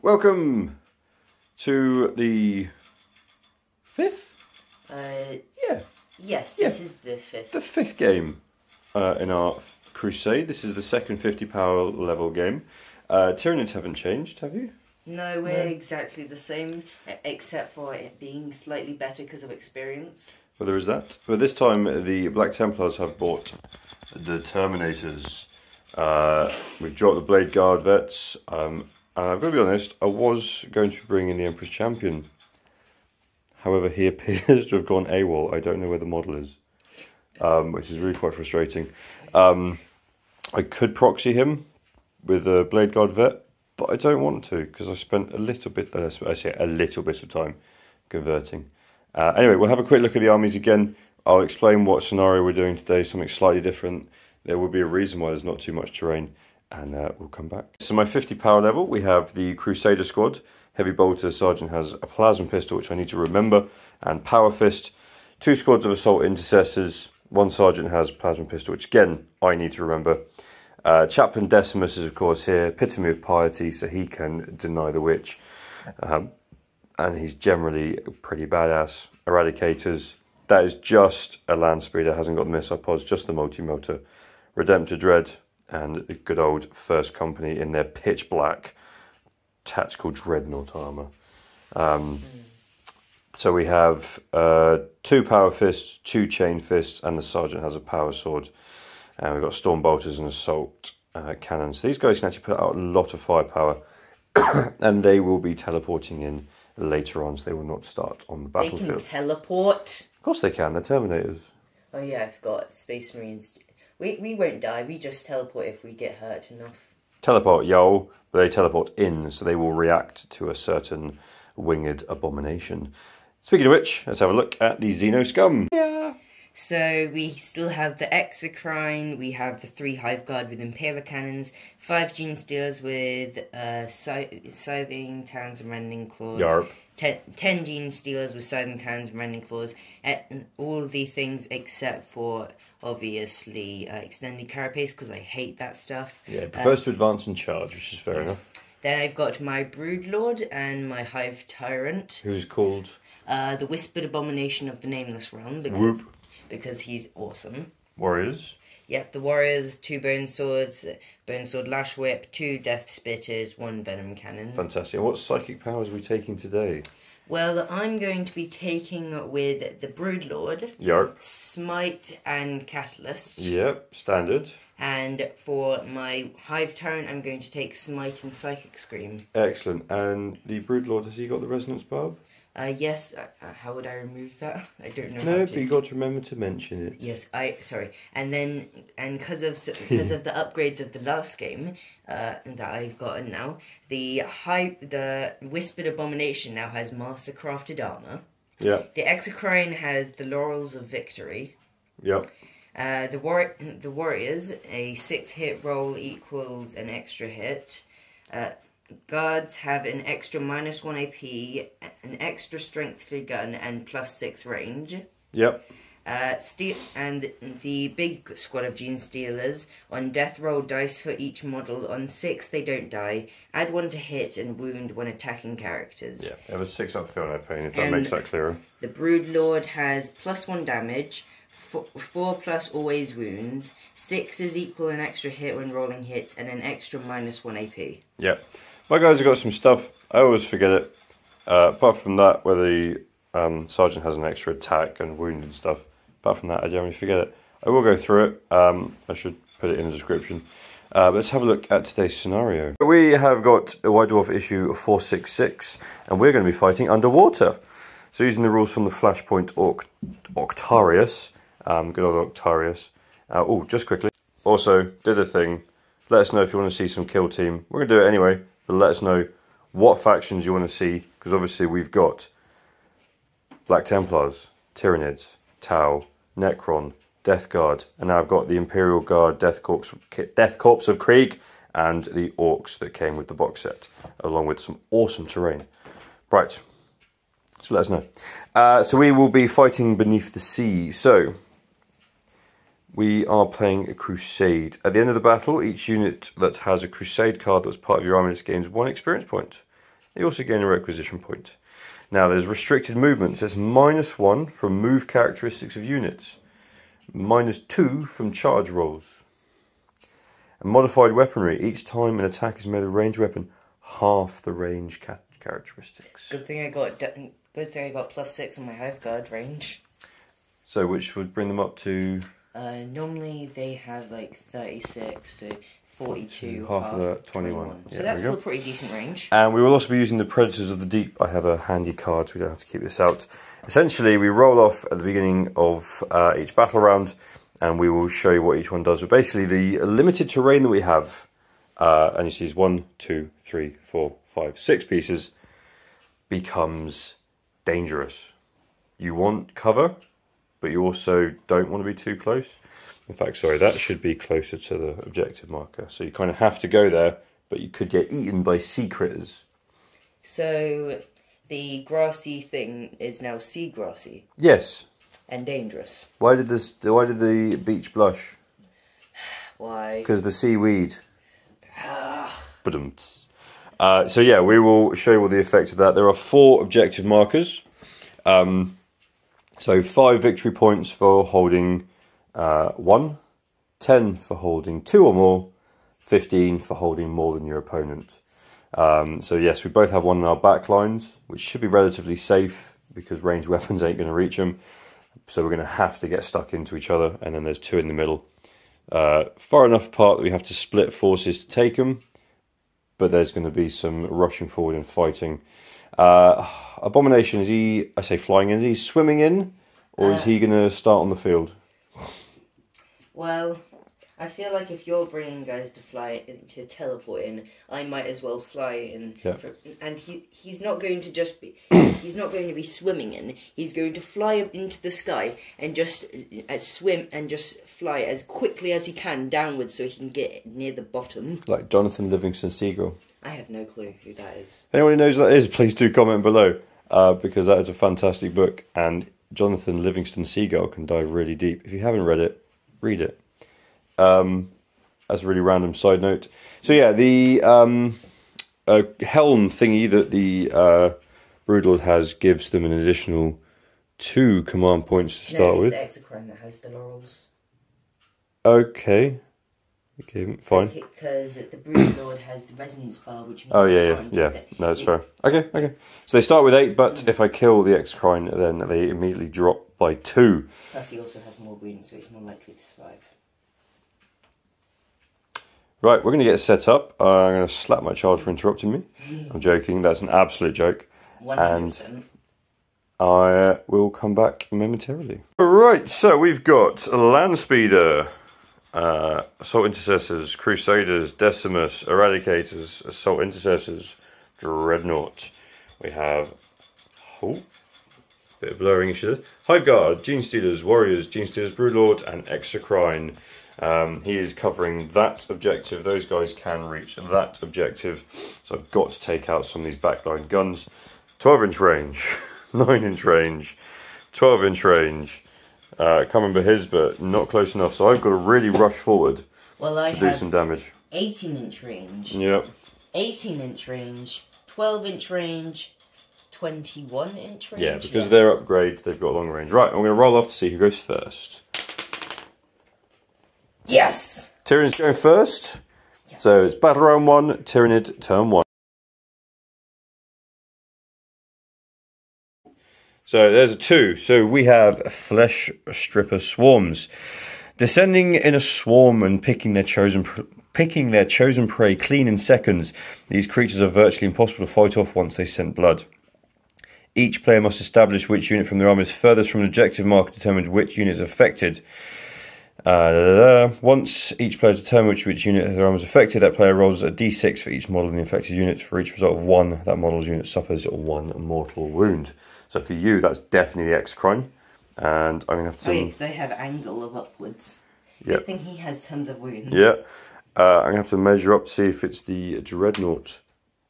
welcome to the fifth? Yeah. Yes, this is the fifth. The fifth game in our Crusade. This is the second 50 power level game. Tyranids haven't changed, have you? No, we're exactly the same, except for it being slightly better because of experience. Well, there is that. But this time, the Black Templars have bought the Terminators. We've dropped the Blade Guard vets. And I've got to be honest, I was going to bring in the Emperor's Champion. However, he appears to have gone AWOL. I don't know where the model is, which is really quite frustrating. I could proxy him with a Blade Guard vet, but I don't want to because I spent a little bit, I say a little bit of time converting. Anyway, we'll have a quick look at the armies again. I'll explain what scenario we're doing today, something slightly different. There will be a reason why there's not too much terrain, and we'll come back. So my 50 power level, we have the Crusader squad. Heavy bolter sergeant has a plasma pistol, which I need to remember, and power fist. 2 squads of assault intercessors. 1 sergeant has plasma pistol, which again I need to remember. Chaplain Decimus is of course here, epitome of piety, so he can deny the witch, and he's generally pretty badass. Eradicators, that is just a land speeder, hasn't got the missile pods, just the multi-motor. Redemptor Dread, and the good old First Company in their pitch black tactical dreadnought armour. So we have 2 power fists, 2 chain fists, and the sergeant has a power sword. And we've got storm bolters and assault cannons. These guys can actually put out a lot of firepower, and they will be teleporting in later on, so they will not start on the battlefield. They can teleport. Of course they can, they're Terminators. Oh yeah, I forgot. Space Marines. We won't die, we just teleport if we get hurt enough. Teleport, yo, but they teleport in, so they will react to a certain winged abomination. Speaking of which, let's have a look at the Xeno Scum. Yeah. So we still have the Exocrine, we have the 3 Hive Guard with Impaler Cannons, 5 Gene Stealers with Scything Talons and Rending Claws, Yarp. 10 Gene Stealers with Scything Talons and Rending Claws, all the things except for, obviously, Extended Carapace, because I hate that stuff. Yeah, it prefers to advance and charge, which is fair enough. Then I've got my Broodlord and my Hive Tyrant. Who's called? The Whispered Abomination of the Nameless Realm, because he's awesome. Warriors. Yep, the Warriors, 2 Bone Swords, Bone Sword Lash Whip, 2 Death Spitters, 1 Venom Cannon. Fantastic. And what psychic powers are we taking today? Well, I'm going to be taking with the Broodlord, Yarp. Smite and Catalyst. Yep, standard. And for my Hive Tyrant, I'm going to take Smite and Psychic Scream. Excellent. And the Broodlord, has he got the Resonance Barb? Yes, how would I remove that? I don't know. No, but you got to remember to mention it. Yes, sorry. And then, because of the upgrades of the last game that I've gotten now, the Whispered Abomination now has Master Crafted Armor. Yeah. The Exocrine has the Laurels of Victory. Yep. The Warriors, a 6-hit roll equals an extra hit. Guards have an extra -1 AP, an extra strength to gun, and +6 range. Yep. And the big squad of Gene Stealers, on death roll dice for each model. On 6 they don't die. Add 1 to hit and wound when attacking characters. Yeah, they have a 6 up feel no pain, if that makes that clearer. The Broodlord has +1 damage, 4+ always wounds, 6 is equal an extra hit when rolling hits, and an extra -1 AP. Yep. My guys have got some stuff. I always forget it. Apart from that, where the sergeant has an extra attack and wound and stuff. Apart from that, I generally forget it. I will go through it. I should put it in the description. Let's have a look at today's scenario. We have got a White Dwarf issue 466, and we're going to be fighting underwater. So using the rules from the Flashpoint Octarius. Good old Octarius. Oh, just quickly. Also, did a thing. Let us know if you want to see some Killteam. We're going to do it anyway. But let us know what factions you want to see, because obviously we've got Black Templars, Tyranids, Tau, Necron, Death Guard, and now I've got the Imperial Guard, Death Corps of Krieg, and the Orcs that came with the box set, along with some awesome terrain. Right, so let us know. So we will be fighting beneath the sea. So we are playing a Crusade. At the end of the battle, each unit that has a Crusade card that's part of your army gains 1 experience point. They also gain a requisition point. Now there's restricted movement, so it's -1 from move characteristics of units, -2 from charge rolls. And modified weaponry, each time an attack is made with a ranged weapon, half the range characteristics. Good thing I got +6 on my halved guard range. So which would bring them up to... normally they have like 36, so 42, half of that, 21. So that's still a pretty decent range. And we will also be using the Predators of the Deep. I have a handy card, so we don't have to keep this out. Essentially, we roll off at the beginning of each battle round, and we will show you what each one does. But basically, the limited terrain that we have, and you see is 1, 2, 3, 4, 5, 6 pieces, becomes dangerous. You want cover, but you also don't want to be too close. In fact, sorry, that should be closer to the objective marker. So you kind of have to go there, but you could get eaten by sea critters. So the grassy thing is now sea grassy. Yes. And dangerous. Why did the beach blush? Why? Because the seaweed. So yeah, we will show you all the effect of that. There are 4 objective markers. So 5 victory points for holding 1, 10 for holding 2 or more, 15 for holding more than your opponent. So yes, we both have 1 in our back lines, which should be relatively safe because ranged weapons ain't going to reach them. So we're going to have to get stuck into each other, and then there's 2 in the middle. Far enough apart that we have to split forces to take them, but there's going to be some rushing forward and fighting. Abomination, is he, I say flying in, is he swimming in, or is he going to start on the field? Well, I feel like if you're bringing guys to fly in, to teleport in, I might as well fly in. Yeah. And he's not going to just be, he's not going to be swimming in. He's going to fly up into the sky and just swim and just fly as quickly as he can downwards so he can get near the bottom. Like Jonathan Livingston Seagull. I have no clue who that is. If anyone who knows who that is, please do comment below, because that is a fantastic book, and Jonathan Livingston Seagull can dive really deep. If you haven't read it, read it. As a really random side note. So yeah, the helm thingy that the Broodlord has gives them an additional 2 command points to start with. No, it's the Exocrine that has the laurels. Okay. Okay, fine. Because the Broodlord has the resonance bar, which means yeah. No, that's fair. Okay. So they start with 8, but if I kill the Exocrine, then they immediately drop by 2. Plus he also has more wounds, so it's more likely to survive. Right, we're going to get set up. I'm going to slap my child for interrupting me. I'm joking, that's an absolute joke. 100%. And I will come back momentarily. Alright, so we've got Landspeeder, Assault Intercessors, Crusaders, Decimus, Eradicators, Assault Intercessors, Dreadnought. We have... Oh, bit of blurring issue. Hive Guard, Gene Stealers, Warriors, Gene Stealers, Broodlord, and Exocrine. He is covering that objective. Those guys can reach that objective. So I've got to take out some of these backline guns. 12-inch range, 9-inch range, 12-inch range. Can't remember his, but not close enough. So I've got to really rush forward to do some damage. 18-inch range. Yep. 18-inch range, 12-inch range, 21-inch range. Yeah, because they're upgrades, they've got long range. Right, I'm going to roll off to see who goes first. Yes! Tyranids going first. Yes. So it's battle round 1, Tyranid turn 1. So there's a 2. So we have Flesh Stripper Swarms. Descending in a swarm and picking their chosen prey clean in seconds. These creatures are virtually impossible to fight off once they scent blood. Each player must establish which unit from their army is furthest from an objective marker determines which unit is affected. Once each player determines which unit of their army is affected, that player rolls a d6 for each model in the affected unit. For each result of 1, that model's unit suffers 1 mortal wound. So for you, that's definitely the Exocrine. And I'm going to have to... Oh yeah, because they have angle of upwards. Yep. Good thing he has tons of wounds. Yeah. I'm going to have to measure up to see if it's the Dreadnought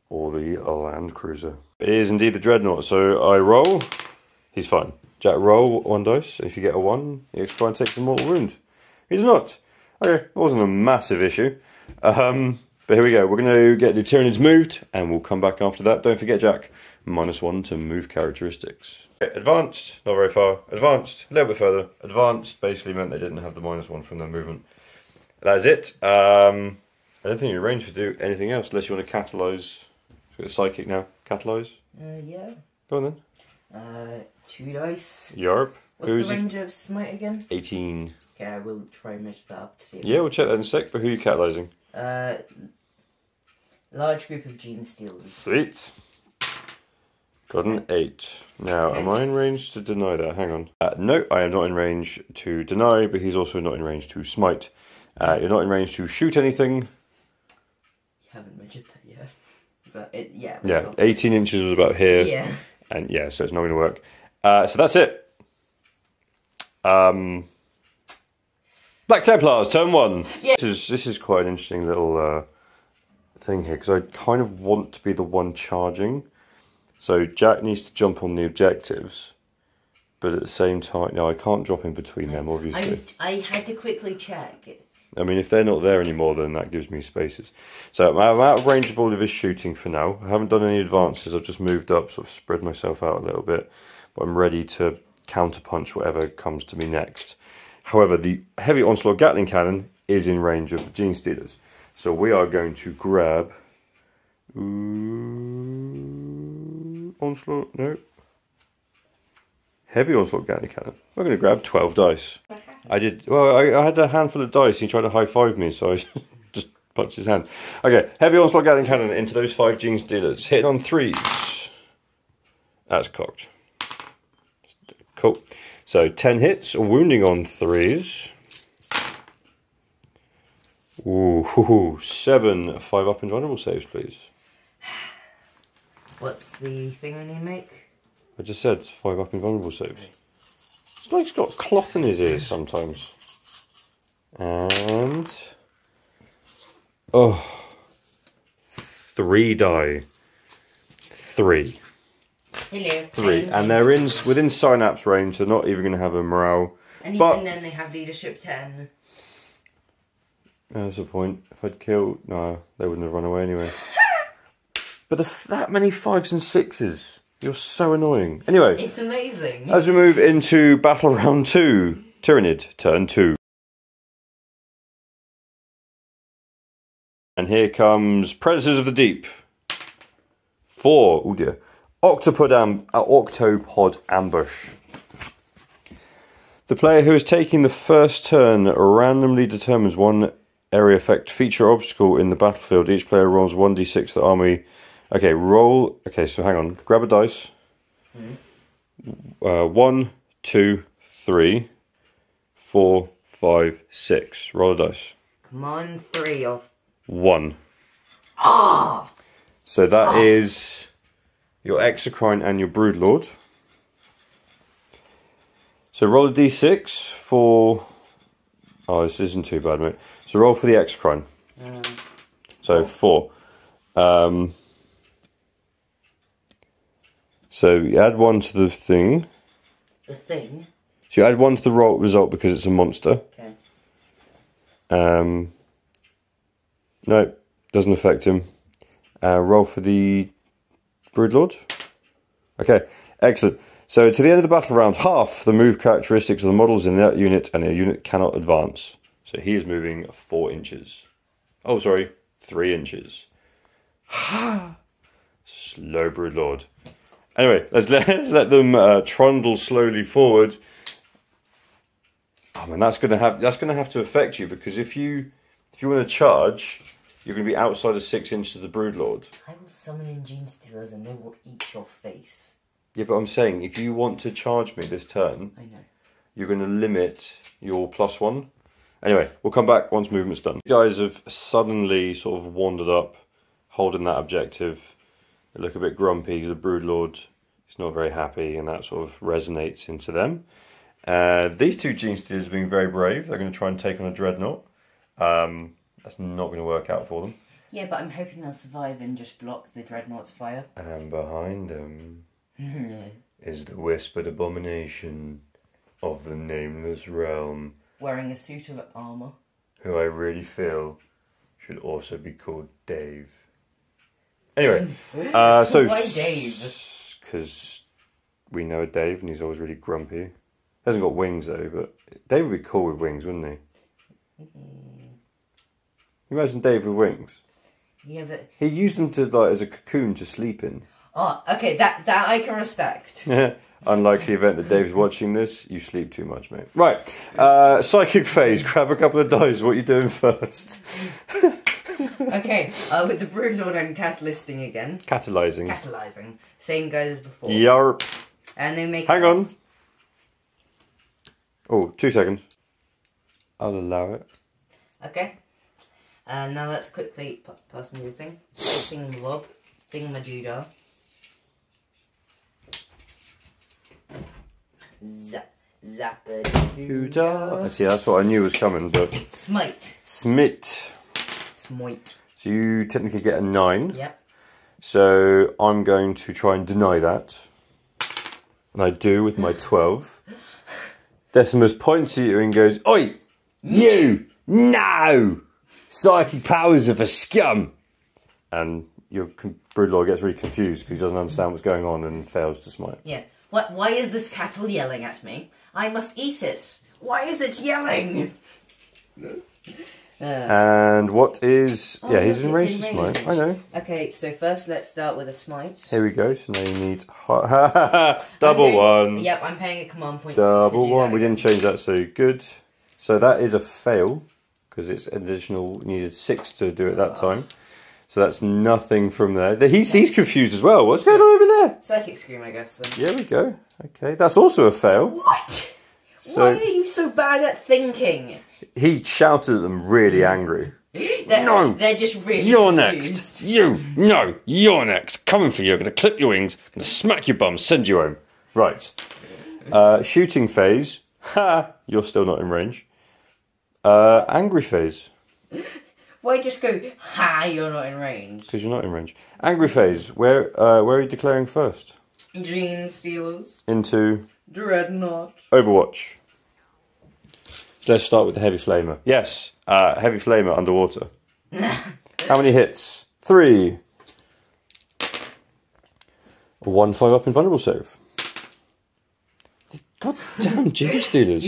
or the Land Cruiser. It is indeed the Dreadnought, so I roll. He's fine. Jack, roll 1 dice. If you get a 1, the Exocrine takes a mortal wound. He does not. Okay, it wasn't a massive issue. But here we go. We're going to get the Tyranids moved, and we'll come back after that. Don't forget, Jack, -1 to move characteristics. Okay, advanced, not very far. Advanced, a little bit further. Advanced basically meant they didn't have the -1 from their movement. That is it. I don't think you're arranged to do anything else, unless you want to catalyse. Got a psychic now. Catalyse? Yeah. Go on then. 2 dice. Yarp. What's the range of smite again? 18. Okay, I will try and measure that up to see. Yeah, we'll check that in a sec, but who are you catalysing? Large group of gene stealers. Sweet. Got an 8. Now, Okay. am I in range to deny that? Hang on. No, I am not in range to deny, but he's also not in range to smite. You're not in range to shoot anything. You haven't measured that yet. But yeah. Yeah, 18 inches was about here. Yeah. And yeah, so it's not going to work. So that's it. Black Templars, turn 1. Yeah. This is quite an interesting little thing here, because I kind of want to be the one charging. So Jack needs to jump on the objectives, but at the same time, no, I can't drop in between them, obviously. I had to quickly check. I mean, if they're not there anymore, then that gives me spaces. So I'm out of range of all of his shooting for now. I haven't done any advances. I've just moved up, sort of spread myself out a little bit. But I'm ready to counterpunch whatever comes to me next. However, the heavy onslaught Gatling cannon is in range of the Gene Stealers. So we are going to grab... onslaught, no. Heavy onslaught Gatling cannon. We're going to grab 12 dice. I had a handful of dice. He tried to high-five me, so I just punched his hand. Okay, heavy onslaught Gatling cannon into those 5 Gene Stealers. Hitting on 3s. That's cocked. Cool. So 10 hits, wounding on 3s. Ooh, 7 5-up invulnerable saves, please. What's the thing I need to make? I just said 5-up invulnerable saves. It's like he's got cloth in his ears sometimes. And... oh. 3 die. 3. Hello. 3. And they're within synapse range, they're not even going to have a morale. And even then they have leadership 10. That's the point. If I'd killed... no, they wouldn't have run away anyway. But that many 5s and 6s. You're so annoying. Anyway. It's amazing. As we move into battle round 2. Tyranid, turn 2. And here comes Predators of the Deep. 4. Oh dear. Octopod ambush. The player who is taking the first turn randomly determines one area effect feature obstacle in the battlefield. Each player rolls 1d6 the army. Okay, roll. Okay, so hang on. Grab a dice. 1, 2, 3, 4, 5, 6. Roll a dice. Come on, 3 off. 1. Ah! So that is your Exocrine and your Broodlord. So roll a d6 for... oh, this isn't too bad, mate. So roll for the Exocrine. So 4. So you add 1 to the thing. The thing? So you add 1 to the result because it's a monster. Okay. No, doesn't affect him. Roll for the Broodlord. Okay, excellent. So to the end of the battle round, half the move characteristics of the models in that unit, and a unit cannot advance. So he is moving 4 inches. Oh, sorry, 3 inches. Slow Broodlord. Anyway, let's let them trundle slowly forward. Oh man, that's gonna have to affect you, because if you want to charge, you're gonna be outside of 6 inches of the Broodlord. I will summon in Gene Stealers and they will eat your face. Yeah, but I'm saying, if you want to charge me this turn, I know. you're going to limit your +1. Anyway, we'll come back once movement's done. You guys have suddenly sort of wandered up, holding that objective. They look a bit grumpy. The Broodlord is not very happy, and that sort of resonates into them. These 2 Gene Stealers are being very brave. They're going to try and take on a Dreadnought. That's not going to work out for them. Yeah, but I'm hoping they'll survive and just block the Dreadnought's fire. And behind them is the whispered abomination of the nameless realm, wearing a suit of armour, who I really feel should also be called Dave. Anyway, so why Dave? Because we know a Dave and he's always really grumpy. Hasn't got wings though, but Dave would be cool with wings, wouldn't he? Imagine Dave with wings. Yeah, but he'd use them to like as a cocoon to sleep in. Oh, okay, that I can respect. Unlikely event that Dave's watching this, you sleep too much, mate. Right, psychic phase. Grab a couple of dice. What are you doing first? Okay, with the Broodlord, I'm catalysting again. Catalyzing. Catalyzing. Same goes as before. Yarp. And then make. Hang on. Oh, 2 seconds. I'll allow it. Okay. Now let's quickly pass me the thing. Thingamabob. Thingamajoodah. Zappadoodah. See, that's what I knew was coming, but... Smite. Smite. Smite. So you technically get a 9. Yep. So I'm going to try and deny that. And I do with my 12. Decimus points at you and goes, "Oi! You! No! Psychic powers of a scum!" And your Broodlord gets really confused because he doesn't understand what's going on and fails to smite. Yeah. Why is this cattle yelling at me? I must eat it. Why is it yelling? And what is... Oh, yeah, he's look, in range to smite. I know. Okay, so first let's start with a smite. Here we go. So now you need... double one. Yep, I'm paying a command point. Double one. We didn't change that, so good. So that is a fail because it's additional... needed 6 to do it that time. So that's nothing from there. He's confused as well. What's going on over there? Psychic Scream, I guess, then. There we go. Okay, that's also a fail. What? So, why are you so bad at thinking? He shouted at them really angry. They're just really You're confused. next. You. No, you're next. Coming for you. I'm going to clip your wings. I'm going to smack your bum. Send you home. Right. Shooting phase. Ha! You're still not in range. Angry phase. Why just go, ha, you're not in range? Because you're not in range. Angry phase. Where are you declaring first? Gene Stealers. Into... Dreadnought. Overwatch. Let's start with the Heavy Flamer. Yes, Heavy Flamer underwater. How many hits? 3. 1 5 up invulnerable save. God damn Gene Stealers.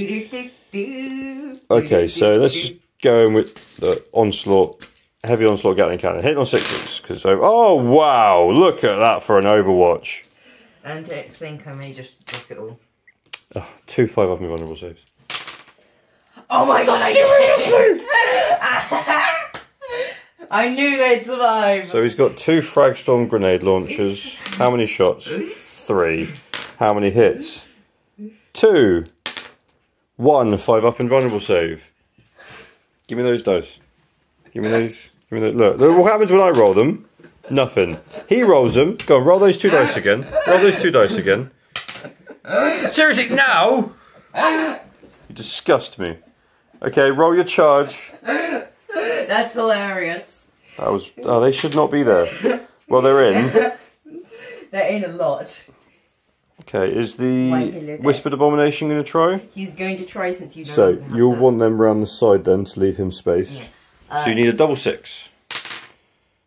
Okay, so let's just go in with the onslaught, heavy onslaught Gatling cannon. Hitting on 6s. Cause oh wow, look at that for an Overwatch. And I think I may just block it all. 2 5 up invulnerable saves. Oh my god, I knew they'd survive! So he's got 2 Fragstone grenade launchers. How many shots? 3. How many hits? 2. 1 5 up invulnerable save. Give me those dice. Give me those. Give me those. Look, what happens when I roll them? Nothing. He rolls them. Go on, roll those 2 dice again. Roll those 2 dice again. Seriously, now? You disgust me. Okay, roll your charge. That's hilarious. That was... oh, they should not be there. Well, they're in. They're in a lot. Okay, is the Whispered Abomination going to try? He's going to try since you know. So, you'll want them round the side then to leave him space. Yeah. So you need a double 6.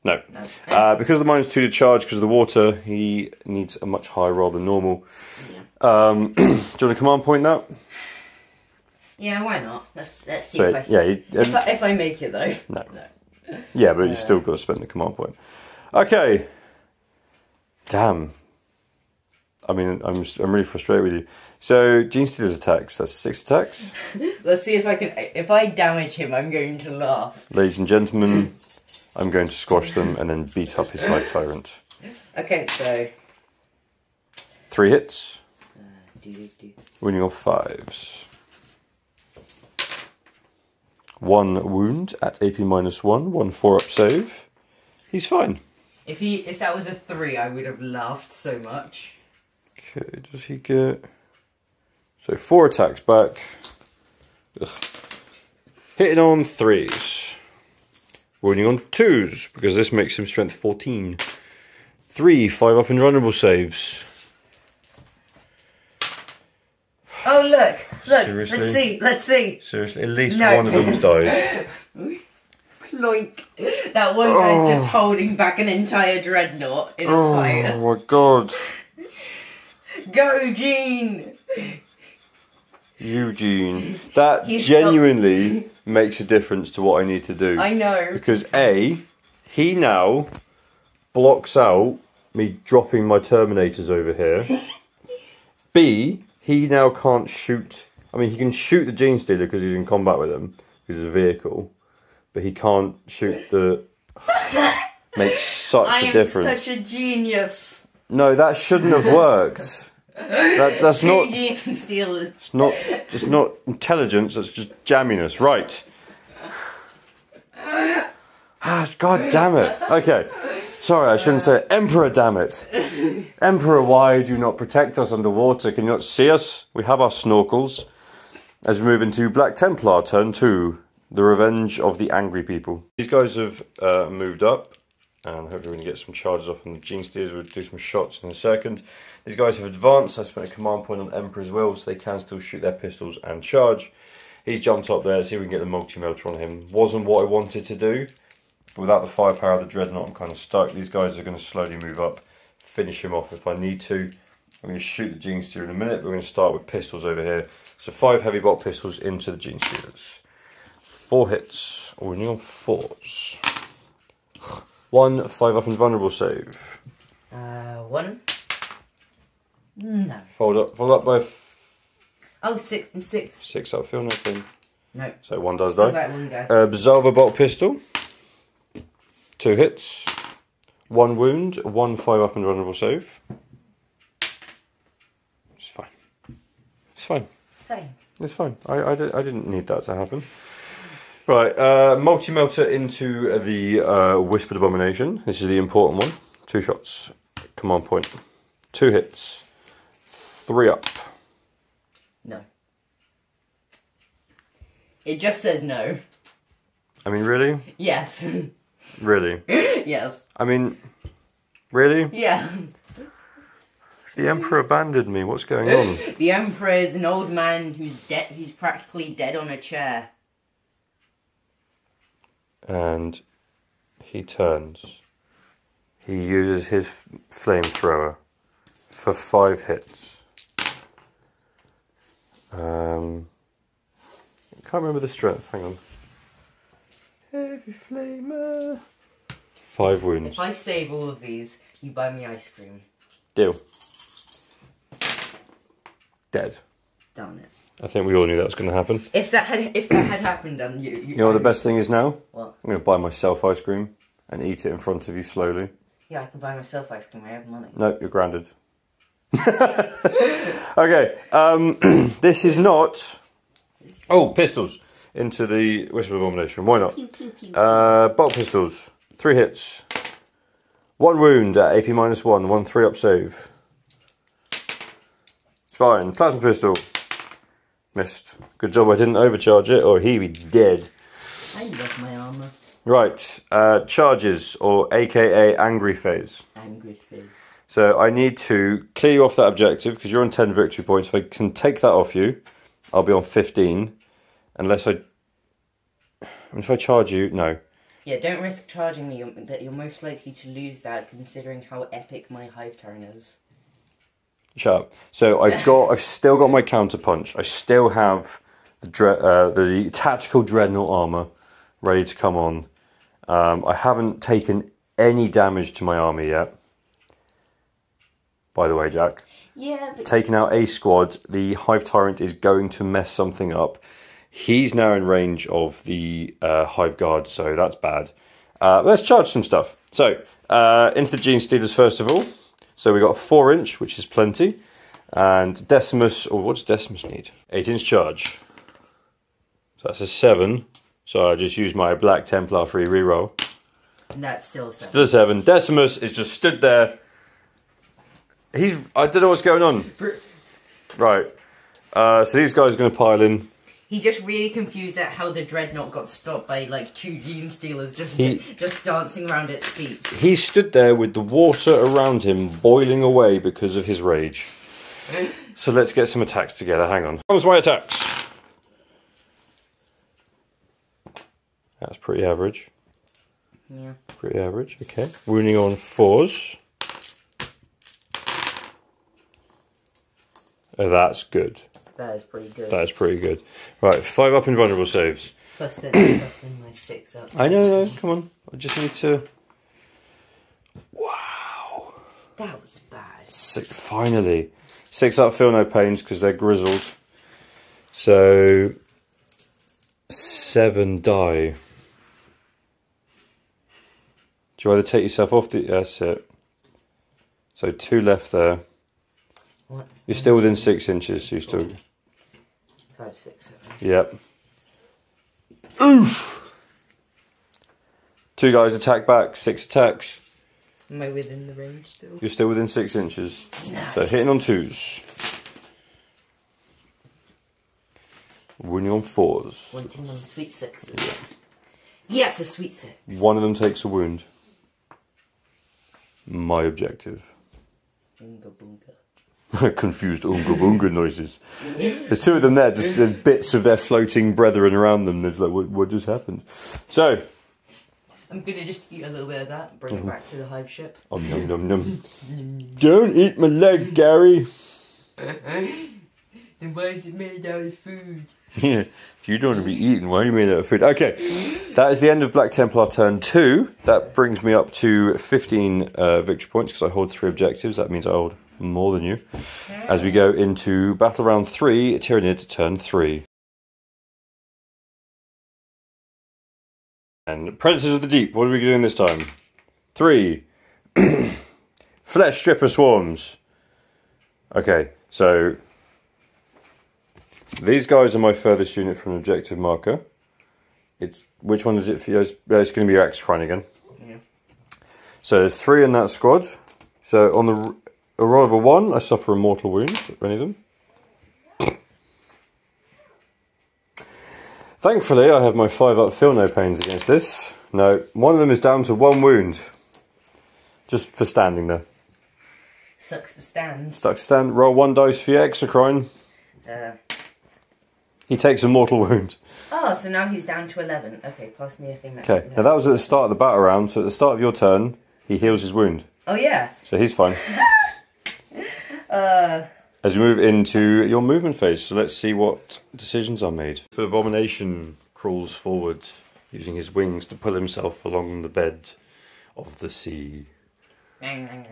No. Because of the -2 to charge, because of the water, he needs a much higher roll than normal. Yeah. Do you want to command point that? Yeah, why not? Let's see if I if I make it though. No. Yeah, but you still got to spend the command point. Okay. Damn. I mean, I'm really frustrated with you. So, Gene Stealer's attacks. That's 6 attacks. Let's see if I can. If I damage him, I'm going to laugh. Ladies and gentlemen, I'm going to squash them and then beat up his Night Tyrant. Okay, so 3 hits. Winning off 5s. 1 wound at AP -1. 1 4-up save. He's fine. If that was a 3, I would have laughed so much. Okay, does he get... so 4 attacks back. Ugh. Hitting on 3s. Wounding on 2s, because this makes him strength 14. 3 5-up invulnerable saves. Oh look! Seriously? Let's see! Seriously, at least one of them's died. Ploink. That one guy's just holding back an entire dreadnought in a fight. Oh my god. Go, Gene! Eugene. That genuinely makes a difference to what I need to do. I know. Because A, he now blocks out me dropping my Terminators over here. B, he now can't shoot. I mean, he can shoot the Gene Stealer because he's in combat with him, because it's a vehicle. But he can't shoot the... Makes such a difference. I am such a genius. No, that shouldn't have worked. That's not. Gene Stealers. It's not intelligence. That's just jamminess. Right. God damn it. Okay. Sorry, I shouldn't say it. Emperor, damn it. Emperor, why do you not protect us underwater? Can you not see us? We have our snorkels. As we move into Black Templar turn 2, the revenge of the angry people. These guys have moved up, and hopefully we can get some charges off on the Gene Stealers. We'll do some shots in a second. These guys have advanced. I spent a command point on Emperor as well, so they can still shoot their pistols and charge. He's jumped up there. Let's see if we can get the multi-melter on him. Wasn't what I wanted to do. Without the firepower of the Dreadnought, I'm kind of stuck. These guys are going to slowly move up, finish him off if I need to. I'm going to shoot the Gene Stealer in a minute, but we're going to start with pistols over here. So 5 heavy bolt pistols into the Gene Stealers. 4 hits. Oh, we're only on 4s. 1 5 up and vulnerable save. 1. No. Fold up by... Oh, 6 and 6. 6 up, feel nothing. No. So 1 does die. One go. Bersalva bolt pistol. 2 hits. 1 wound. 1 5 up and vulnerable save. It's fine. It's fine. It's fine. It's fine. I didn't need that to happen. Right, multi-melter into the Whispered Abomination. This is the important one. 2 shots. Command point. 2 hits. 3 up. No. It just says no. I mean, really? Yes. Really? Yes. I mean, really? Yeah. The Emperor abandoned me. What's going on? The Emperor is an old man who's dead. Who's practically dead on a chair. And he turns. He uses his flamethrower for 5 hits. I can't remember the strength. Hang on. Heavy flamer. 5 wounds. If I save all of these, you buy me ice cream. Deal. Dead. Darn it. I think we all knew that was going to happen. If that had happened, then You know what the best thing is now? What? I'm going to buy myself ice cream and eat it in front of you slowly. Yeah, I can buy myself ice cream. I have money. No, you're grounded. Okay, this is not... Oh, pistols into the Whisper Abomination. Why not? Pew, pew, pew. Bolt pistols. 3 hits. 1 wound at AP -1. 1 3 up save. It's fine. Plasma pistol. Missed. Good job I didn't overcharge it, or he'd be dead. I love my armour. Right. Charges, or AKA Angry Phase. Angry face. So I need to clear you off that objective, because you're on 10 victory points. If I can take that off you, I'll be on 15. Unless I mean, if I charge you, no. Yeah, don't risk charging me. That you're most likely to lose that, considering how epic my Hive Tyrant is. Shut up. So I've still got my counter punch. I still have the tactical dreadnought armor ready to come on. I haven't taken any damage to my army yet. By the way, Jack. Yeah, but... Taking out a squad, the Hive Tyrant is going to mess something up. He's now in range of the Hive Guard, so that's bad. Let's charge some stuff. So, into the Gene Stealers first of all. So we got a 4-inch, which is plenty. And Decimus, or what does Decimus need? 8-inch charge. So that's a 7. So I just used my Black Templar free reroll. And that's still a 7. Still a 7. Decimus is just stood there. I don't know what's going on. Right. So these guys are going to pile in. He's just really confused at how the Dreadnought got stopped by like 2 Gene Stealers just dancing around its feet. He stood there with the water around him boiling away because of his rage. So let's get some attacks together. Hang on. Comes my attacks. That's pretty average. Yeah. Pretty average, okay. Wounding on 4s. Oh, that's good. That is pretty good. That is pretty good. Right, 5 up invulnerable saves. Plus then my 6 up. I know, come on. I just need to... Wow. That was bad. 6, finally. 6 up, feel no pains because they're grizzled. So... 7 die. Do you either take yourself off the... That's it. So 2 left there. What? You're still within 6 inches, so you're still... 5, 6, 7. Yep. Oof! 2 guys attack back, 6 attacks. Am I within the range still? You're still within 6 inches. Nice. So hitting on 2s. Wounding on 4s. Wanting on sweet 6s. Yeah, it's a sweet 6. One of them takes a wound. My objective. Oonga boonga. Confused oonga boonga noises. There's 2 of them there, just the bits of their floating brethren around them. There's like, what just happened? So, I'm gonna just eat a little bit of that, bring it back to the hive ship. Nom nom nom. Don't eat my leg, Gary. Then why is it made out of food? Yeah, if you don't want to be eaten, why are you made out of food? Okay, that is the end of Black Templar turn 2. That brings me up to 15 victory points because I hold 3 objectives. That means I hold more than you. As we go into battle round 3, Tyranid turn 3. And Predators of the Deep, what are we doing this time? 3. Flesh Stripper Swarms. Okay, so these guys are my furthest unit from an objective marker. It's which one is it for you? It's going to be your X-Crine again. Yeah. So there's 3 in that squad. So on a roll of a 1, I suffer a mortal wound. Any of them? Thankfully, I have my 5 up feel no pains against this. No, one of them is down to 1 wound. Just for standing there. Sucks to stand. Stuck to stand. Roll 1 dice for your Exocrine. He takes a mortal wound. Oh, so now he's down to 11. Okay, pass me a thing. Okay, now that was at the start of the battle round, so at the start of your turn, he heals his wound. Oh, yeah. So he's fine. As we move into your movement phase, so let's see what decisions are made. So Abomination crawls forward, using his wings to pull himself along the bed of the sea. And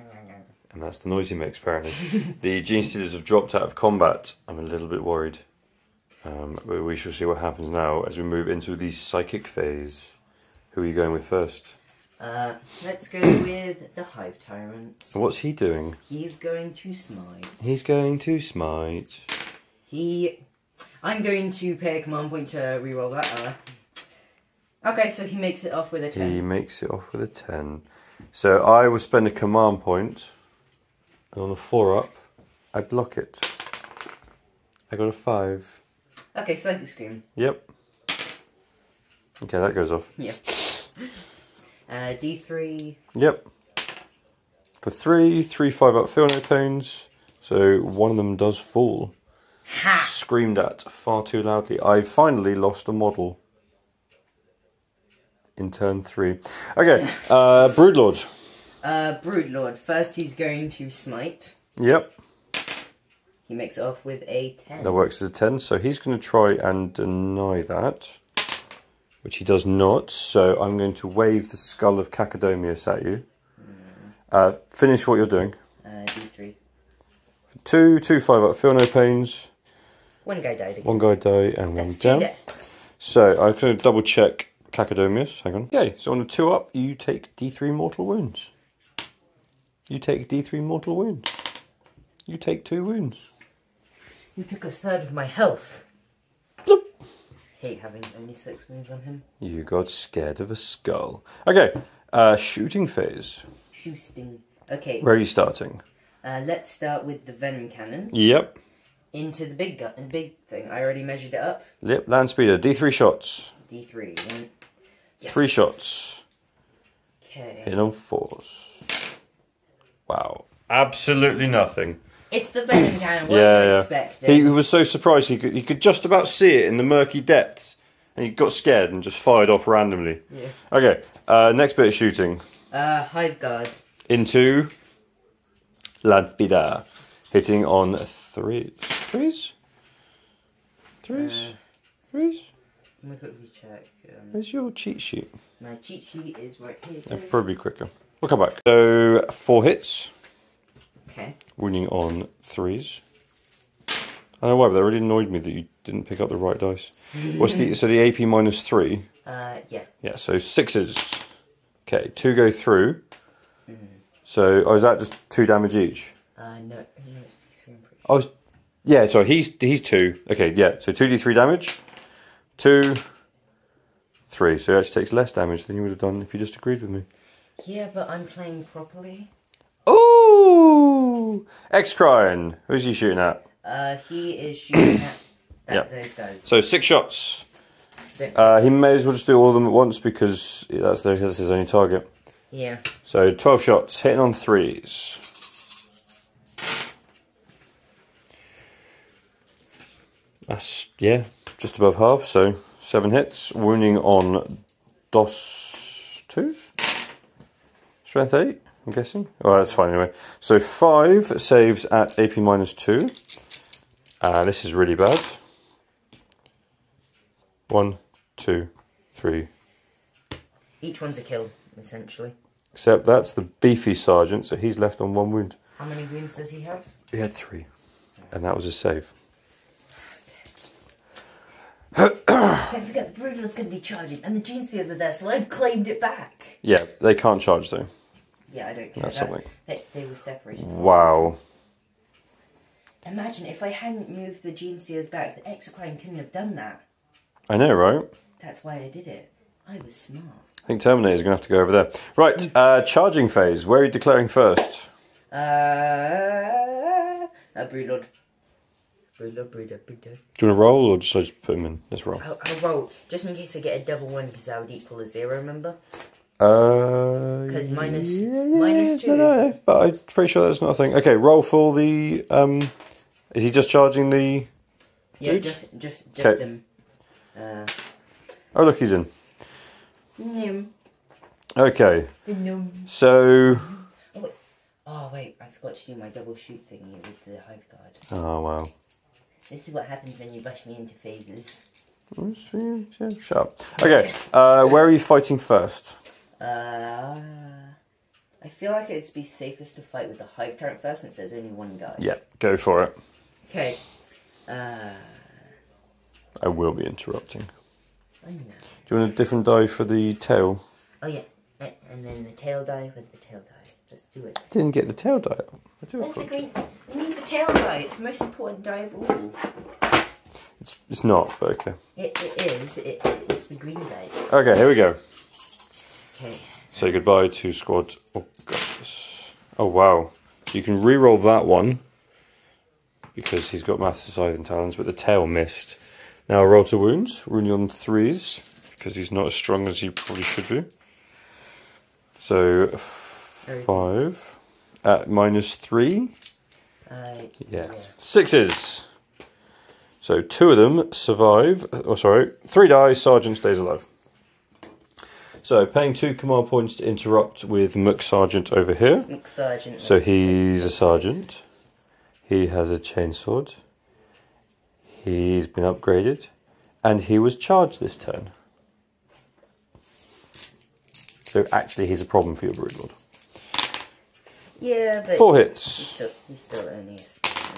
that's the noise he makes, apparently. The Gene Stealers have dropped out of combat. I'm a little bit worried. But we shall see what happens now as we move into the psychic phase. Who are you going with first? Let's go with the Hive Tyrant. What's he doing? He's going to smite. He's going to smite. I'm going to pay a command point to reroll that. Okay, so he makes it off with a 10. He makes it off with a 10. So I will spend a command point, and on a 4 up, I block it. I got a 5. Okay, Psychic Scream. Yep. Okay, that goes off. Yeah. D3. Yep. For 3, 3 5 up feel no pains. So one of them does fall. Ha! Screamed at far too loudly. I finally lost a model. In turn 3. Okay, Broodlord. Broodlord. First he's going to smite. Yep. He makes it off with a 10. That works as a 10, so he's going to try and deny that. Which he does not, so I'm going to wave the skull of Cacodomius at you. Finish what you're doing. D3. 2, 2 5 up, feel no pains. One guy died again. One guy died and That's 1 down. 2 deaths. So I'm going to double check Cacodomius. Hang on. Okay, so on a 2 up, you take D3 mortal wounds. You take D3 mortal wounds. You take 2 wounds. You took a third of my health. Bloop. Hate having only 6 wounds on him. You got scared of a skull. Okay, shooting phase. Shooting. Okay. Where are you starting? Let's start with the Venom Cannon. Yep. Into the big thing. I already measured it up. Yep, land speeder. D3 shots. D3. One. Yes. 3 shots. Okay. Hit on 4s. Wow. Absolutely nothing. It's the Venom Cannon. What Yeah, do you yeah. expect? He was so surprised he could just about see it in the murky depths. And he got scared and just fired off randomly. Yeah. Okay, next bit of shooting. Hive Guard. Into Lampida. Hitting on threes. Threes? Threes? Threes? Let me quickly check. Where's your cheat sheet? My cheat sheet is right here. It'll probably be quicker. We'll come back. So, 4 hits. Okay. Wounding on threes. I don't know why, but that really annoyed me that you didn't pick up the right dice. What's the the AP minus 3? Yeah. Yeah, so 6s. Okay, 2 go through. So, is that just 2 damage each? No, it's D3. Oh, yeah. Sorry, he's 2. Okay, yeah. So 2d3 damage. 2, 3. So it actually takes less damage than you would have done if you just agreed with me. Yeah, but I'm playing properly. Ooh! X-Crine. Who's he shooting at? He is shooting at those guys. So 6 shots. He may as well just do all of them at once because that's his only target. Yeah. So 12 shots, hitting on threes. That's, yeah, just above half, so 7 hits. Wounding on DOS 2s? Strength 8, I'm guessing. Oh, that's fine anyway. So 5 saves at AP minus 2. This is really bad. 1, 2, 3. Each one's a kill, essentially. Except that's the beefy sergeant, so he's left on 1 wound. How many wounds does he have? He had 3. And that was a save. Don't forget the Broodlord's going to be charging, and the Gene Stealers are there, so I've claimed it back. Yeah, they can't charge though. Yeah, I don't care. That's something. They were separated. Wow. Imagine if I hadn't moved the Gene Stealers back, the Exocrine couldn't have done that. I know, right? That's why I did it. I was smart. I think Terminator's going to have to go over there. Right, charging phase. Where are you declaring first? A Broodlord. Broodlord. Do you want to roll or just, just put him in? Let's roll. I'll roll, just in case I get a double 1, because that would equal a 0, remember? Because minus 2. No, but I'm pretty sure that's not a thing. Okay, roll for the, is he just charging the Yeah, dudes? just okay. him. Oh, look, he's in. Nim. Okay. Nim. So... Oh, wait, I forgot to do my double shoot thingy with the Hive Guard. Oh, wow. This is what happens when you rush me into phases. Shut up. Okay, where are you fighting first? I feel like it'd be safest to fight with the Hive turret first since there's only 1 guy. Yeah, go for it. Okay. I will be interrupting. I know. Do you want a different die for the tail? Oh yeah, and then the tail die. Where's the tail die? Let's do it. Didn't get the tail die up. Where's the green? We need the tail die. It's the most important die of all. It's not, but okay. It is. It's the green die. Okay, here we go. Okay. Say goodbye to squad. Oh gosh. Oh wow. You can re-roll that one because he's got Master Scythe and Talons, but the tail missed. Now roll to wound. Wounding on 3s because he's not as strong as he probably should be. So 5 at minus 3. Yeah. 6s. So 2 of them survive. Oh, sorry. 3 die. Sergeant stays alive. So paying 2 command points to interrupt with Mook Sergeant over here. Mook Sergeant. So he's a sergeant. He has a chainsword. He's been upgraded. And he was charged this turn. So actually he's a problem for your Broodlord. Yeah, but 4 hits. He's still only a space.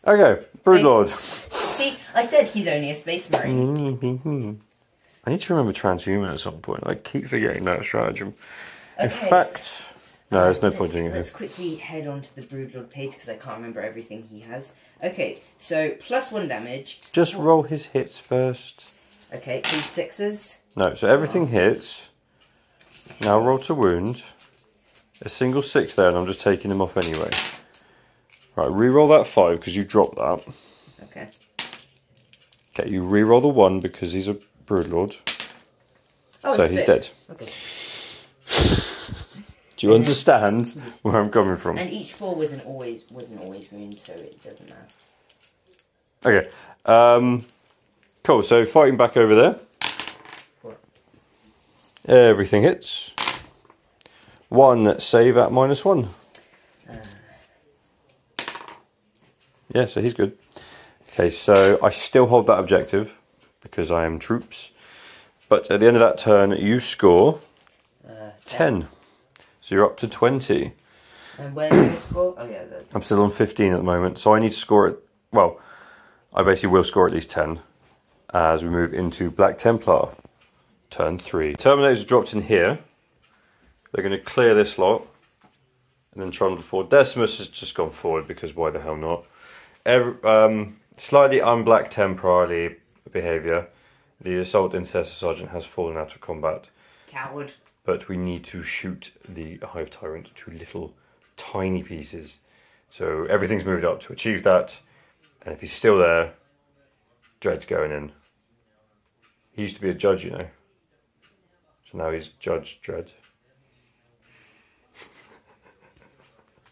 Okay, Broodlord. See, I said he's only a space marine. I need to remember transhuman at some point. I keep forgetting that stratagem. Okay. In fact, no, there's no point doing it here. Let's quickly head on to the Broodlord page because I can't remember everything he has. Okay, so +1 damage. Just roll his hits first. Okay, 2 6s. No, so everything hits. Now roll to wound. A single 6 there, and I'm just taking him off anyway. Right, re-roll that 5 because you dropped that. Okay. Okay, you re-roll the 1 because he's a Broodlord. Oh, So he's dead. Okay. Do you understand where I'm coming from? And each 4 wasn't always wound, so it doesn't matter. Okay. Cool, so fighting back over there. Everything hits. 1 save at -1. Yeah, so he's good. Okay, so I still hold that objective because I am troops. But at the end of that turn, you score 10. So you're up to 20. And where do you score? Oh yeah, I'm still on 15 at the moment, so I need to score it. Well, I basically will score at least 10 as we move into Black Templar, turn 3. Terminators dropped in here. They're going to clear this lot and then trundle forward. Decimus has just gone forward because why the hell not? Slightly un-Black Temporarily behaviour. The Assault Intercessor Sergeant has fallen out of combat. Coward. But we need to shoot the Hive Tyrant to little tiny pieces. So everything's moved up to achieve that. And if he's still there, Dread's going in. He used to be a judge, you know. So now he's Judge Dread.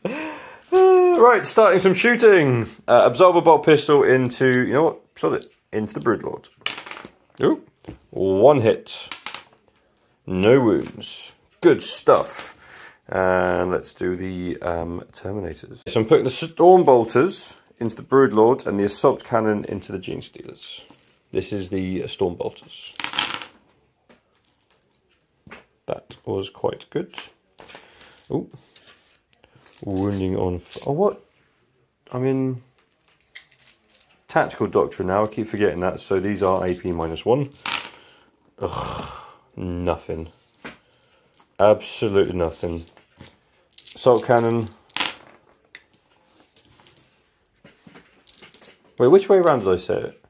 Right, starting some shooting. Absolver Bolt Pistol into, you know what, sod it, into the Broodlord. Ooh, 1 hit. No wounds. Good stuff. And let's do the Terminators. So I'm putting the Storm Bolters into the Broodlord and the Assault Cannon into the Gene Stealers. This is the Storm Bolters. That was quite good. Ooh. Wounding on... Oh, what? I'm in Tactical Doctrine now. I keep forgetting that. So these are AP -1. Ugh. Nothing. Absolutely nothing. Assault Cannon. Wait, which way around did I say it?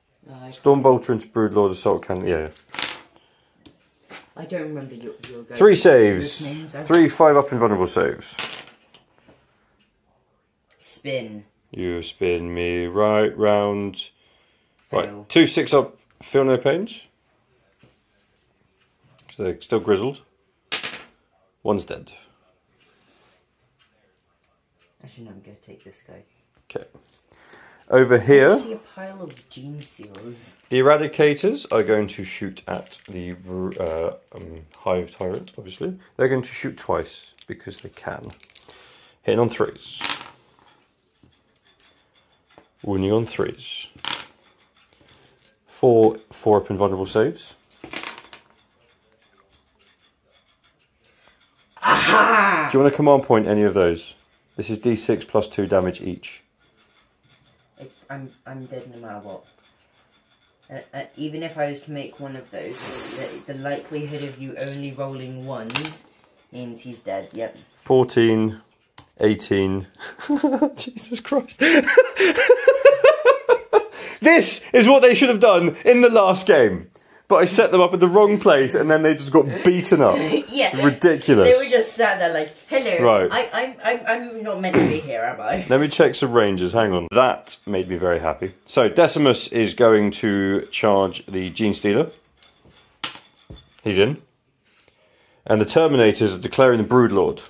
Storm Bolter into Broodlord, Assault Cannon. Yeah. I don't remember your 3 saves. 3 5-up invulnerable saves. Spin. You spin me right round. Right. 2 6-up, feel no pains. So they're still grizzled. 1's dead. Actually, no, I'm going to take this guy. Okay. Over here, I see a pile of Gene Seals. The Eradicators are going to shoot at the Hive Tyrant, obviously. They're going to shoot twice because they can. Hitting on 3s. Wounding on 3s. 4 4-up invulnerable saves. Aha! Do you want to command point any of those? This is D6 plus 2 damage each. I'm dead no matter what. Even if I was to make one of those, the likelihood of you only rolling 1s means he's dead. Yep. 14, 18. Jesus Christ. This is what they should have done in the last game. But I set them up in the wrong place and then they just got beaten up. Yeah. Ridiculous. They were just sat there like, hello, right. I'm not meant to be here, am I? Let me check some ranges, hang on. That made me very happy. So Decimus is going to charge the Gene Stealer. He's in. And the Terminators are declaring the Broodlord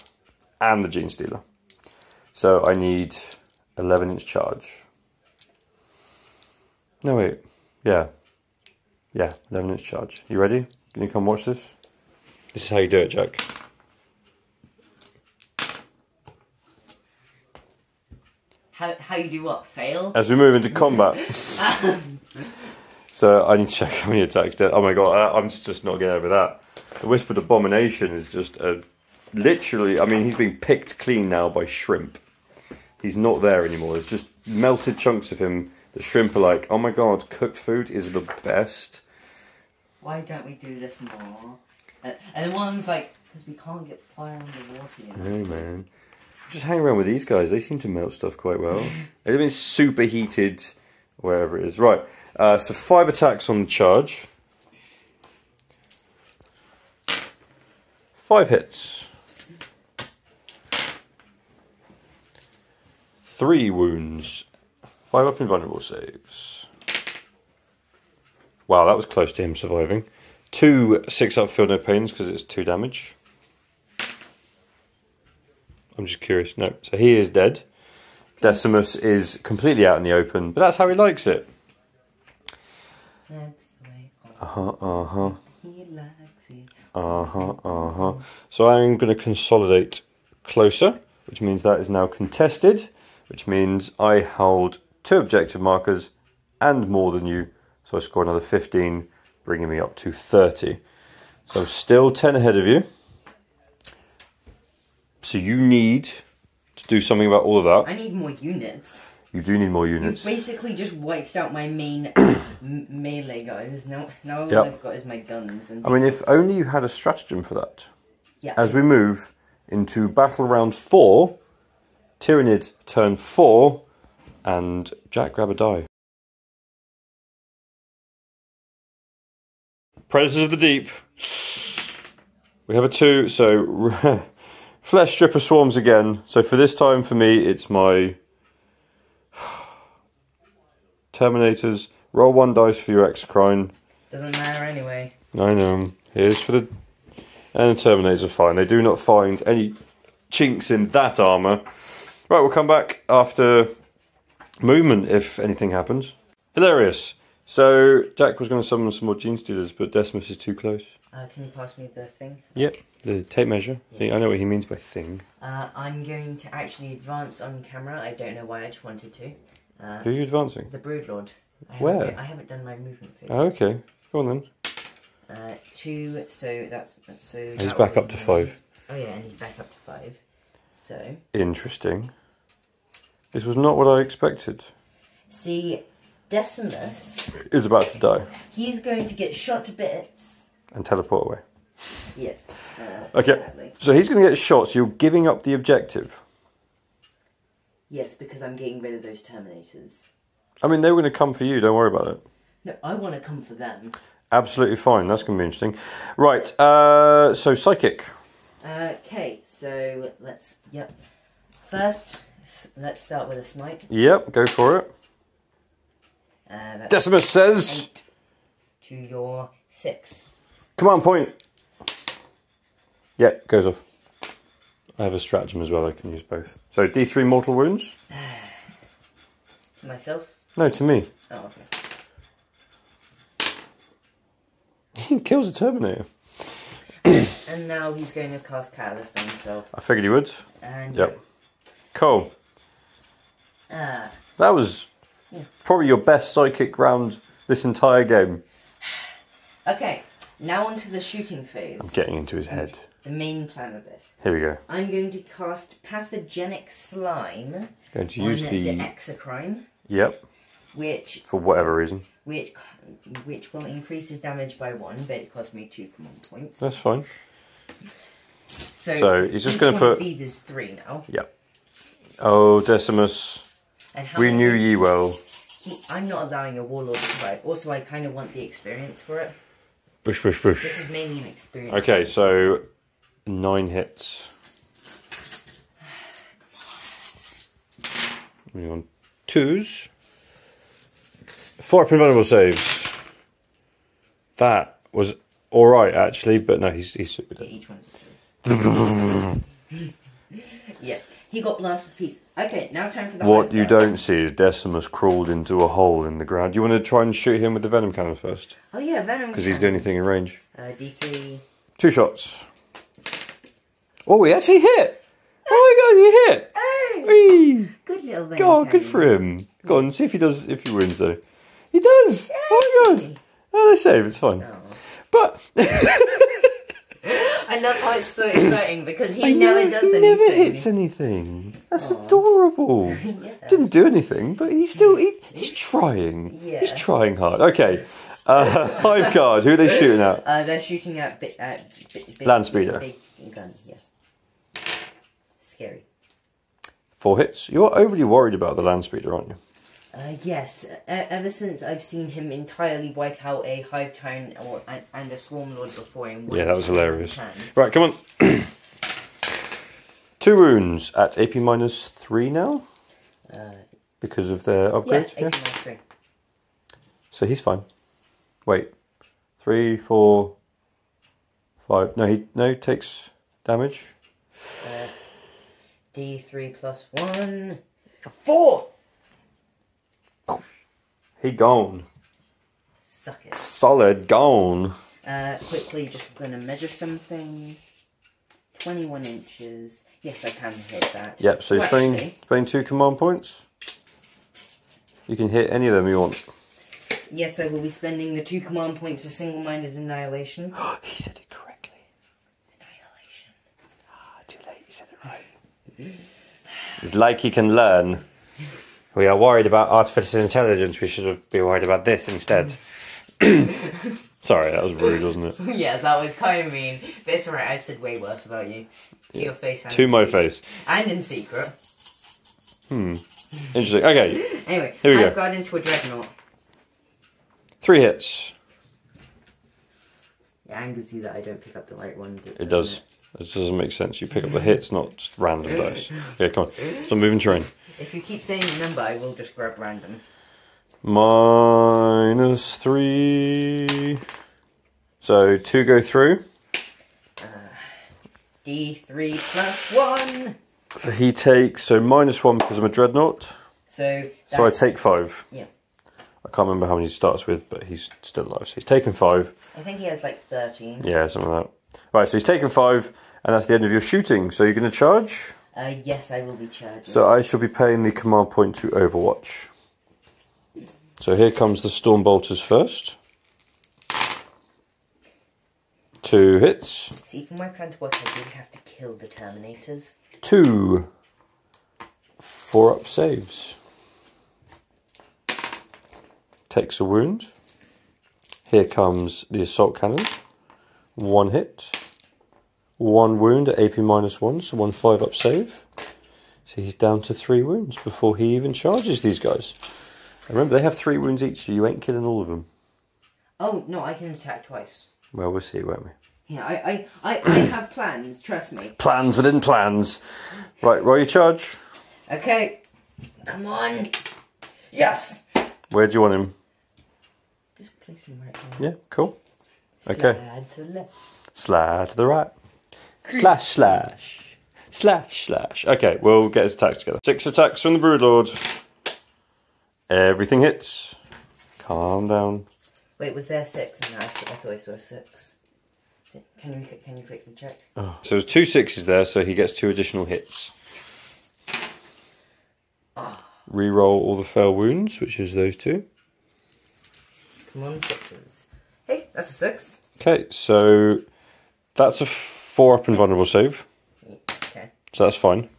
and the Gene Stealer. So I need 11-inch charge. No, wait. Yeah. Yeah, 11-inch charge. You ready? Can you come watch this? This is how you do it, Jack. How you do what? Fail? As we move into combat. So I need to check how many attacks. Oh my god, I'm just not getting over that. The Whispered Abomination is just literally, I mean, he's being picked clean now by shrimp. He's not there anymore. There's just melted chunks of him. The shrimp are like, oh my god, cooked food is the best. Why don't we do this more? And the one's like, because we can't get fire underwater. Hey man. Just hang around with these guys. They seem to melt stuff quite well. They've been superheated, wherever it is. Right, so 5 attacks on the charge. 5 hits. 3 wounds. 5-up invulnerable saves. Wow, that was close to him surviving. 2 6-up feel no pains because it's 2 damage. I'm just curious. No, so he is dead. Decimus is completely out in the open, but that's how he likes it. He likes it. So I'm going to consolidate closer, which means that is now contested, which means I hold 2 objective markers and more than you. So I score another 15, bringing me up to 30. So I'm still 10 ahead of you. So you need to do something about all of that. I need more units. You do need more units. You've basically just wiped out my main melee guys. Now all I've got is my guns. And I mean, if only you had a stratagem for that. Yeah. As we move into battle round 4, Tyranid turn 4, and Jack, grab a die. Predators of the Deep. We have a 2, so Flesh Stripper swarms again. So for this time, for me, it's my Terminators. Roll 1 dice for your Exocrine. Doesn't matter anyway. I know. Here's for the... And the Terminators are fine. They do not find any chinks in that armour. Right, we'll come back after movement if anything happens. Hilarious. So, Jack was going to summon some more Gene Stealers, but Decimus is too close. Can you pass me the thing? Yep, the tape measure. Yeah. I know what he means by thing. I'm going to actually advance on camera. I don't know why, I just wanted to. Who are you advancing? The Broodlord. Where? I haven't done my movement phase. Oh, okay. Go on then. 2, so that's... so. He's back up to 5. Oh yeah, and he's back up to 5. So... Interesting. This was not what I expected. See, Decimus... is about to die. He's going to get shot to bits. And teleport away. Yes. Okay, sadly. so he's going to get shot, so you're giving up the objective. Yes, because I'm getting rid of those Terminators. I mean, they were going to come for you, don't worry about it. No, I want to come for them. Absolutely fine, that's going to be interesting. Right, so Psychic. Okay, so let's... Yep. First, let's start with a smite. Yep, go for it. Decimus says... 8 to your 6. Come on, point. Yeah, goes off. I have a stratagem as well, I can use both. So, D3 mortal wounds? To myself? No, to me. Oh, okay. He kills a Terminator. And now he's going to cast Catalyst on himself. I figured he would. And yep. Cool. That was probably your best psychic round this entire game. Okay, now onto the shooting phase. I'm getting into his head. The main plan of this. Here we go. I'm going to cast Pathogenic Slime. Going to use the Exocrine. Yep. Which, for whatever reason, which will increase his damage by 1, but it cost me 2 command points. That's fine. So he's just going to put... these is 3 now. Yep. Oh, Decimus. We knew ye well. I'm not allowing a Warlord to survive. Also, I kind of want the experience for it. Bush, bush, bush. This is mainly an experience. Okay, so 9 hits. Come on. 2s. 4 preventable saves. That was alright, actually, but no, he's super dead. Yeah, each one's yeah, he got blasted to pieces. Okay, now time for the What you don't see is Decimus crawled into a hole in the ground. You want to try and shoot him with the venom cannon first? Oh yeah, venom. Because he's the only thing in range. D3. 2 shots. Oh, he actually hit! Oh my god, he hit! Hey! Whee! Good little venom God, cannon. good for him. Go on, see if he does. If he wins, though. He does! Yay! Oh my god! Oh, they save. It's fine. Oh. But I love how it's so exciting because he never does anything. He never hits anything. That's adorable. Yeah. Didn't do anything, but he's still he's trying. Yeah. He's trying hard. Okay. Hive Guard. Who are they shooting at? They're shooting at big Landspeeder. Big gun. Yes. Scary. 4 hits. You're overly worried about the Landspeeder, aren't you? Yes, ever since I've seen him entirely wipe out a Hive Town and a Swarm Lord before him. Yeah, that was hilarious. Right, come on. 2 wounds at AP -3 now? Because of their upgrade? Yeah, AP -3. So he's fine. Wait. 3, 4, 5. No, he takes damage. D3 plus 1. 4! He gone. Suck it. Solid gone. Quickly, just going to measure something. 21 inches. Yes, I can hit that. Yep, so you're spending 2 command points. You can hit any of them you want. Yes, I will be spending the 2 command points for single-minded annihilation. He said it correctly. Annihilation. Ah, too late, he said it right. It's like he can learn. We are worried about artificial intelligence. We should be worried about this instead. Sorry, that was rude, wasn't it? Yeah, that was kind of mean. But it's alright, I've said way worse about you. To your face and to my face. And in secret. Interesting. Okay. Anyway, here we go. I've got into a dreadnought. 3 hits. It angers you that I don't pick up the right one. It does. It doesn't make sense. You pick up the hits, not just random dice. Okay, come on. Stop moving terrain. If you keep saying the number, I will just grab random. -3. So 2 go through. D3 plus 1. So he takes, so -1 because I'm a dreadnought. So I take 5. Yeah. I can't remember how many he starts with, but he's still alive. So he's taken 5. I think he has like 13. Yeah, something like that. Right, so he's taken 5, and that's the end of your shooting. So you're going to charge? Yes, I will be charging. So I shall be paying the command point to Overwatch. So here comes the Stormbolters first. 2 hits. See, for my plan to work, I did have to kill the Terminators. 2 4-up saves. Takes a wound. Here comes the Assault Cannon. 1 hit. 1 wound at AP -1, so 1 5-up save. So he's down to 3 wounds before he even charges these guys. Remember, they have 3 wounds each, so you ain't killing all of them. Oh, no, I can attack twice. Well, we'll see, won't we? Yeah, I have plans, trust me. Plans within plans. Right, roll your charge. Okay. Come on. Yes! Where do you want him? Just place him right there. Yeah, cool. Okay. Slide to the left. Slide to the right. Slash, slash. Slash, slash. Okay, we'll get his attacks together. 6 attacks from the Broodlord. Everything hits. Calm down. Wait, was there 6? No, I thought I saw 6. Can you quickly check? Oh. So there's 2 6s there, so he gets 2 additional hits. Yes. Oh. Reroll all the fail wounds, which is those 2. Come on, 6s. Hey, that's a 6. Okay, so that's a 4-up invulnerable save. Okay. So that's fine.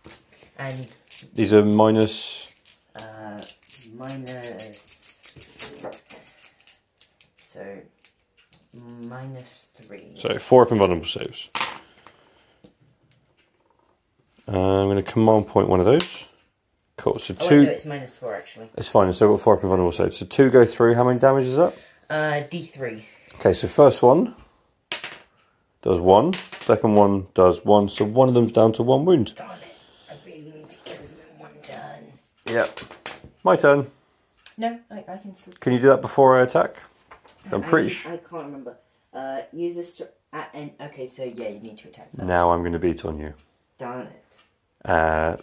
And these are minus. So -3. So 4-up invulnerable saves. I'm going to command point one of those. Cool. So 2. No, it's -4 actually. It's fine. I've still got 4-up invulnerable saves. So 2 go through. How many damage is that? D3. Okay, so first one does 1. Second one does 1. So one of them's down to 1 wound. Darn it! I really need to kill him in 1 turn. Yep. My turn. No, I can still. Can you do that before I attack? I'm pretty sure. I can't remember. Use this okay, so yeah, you need to attack first. Now I'm going to beat on you. Darn it.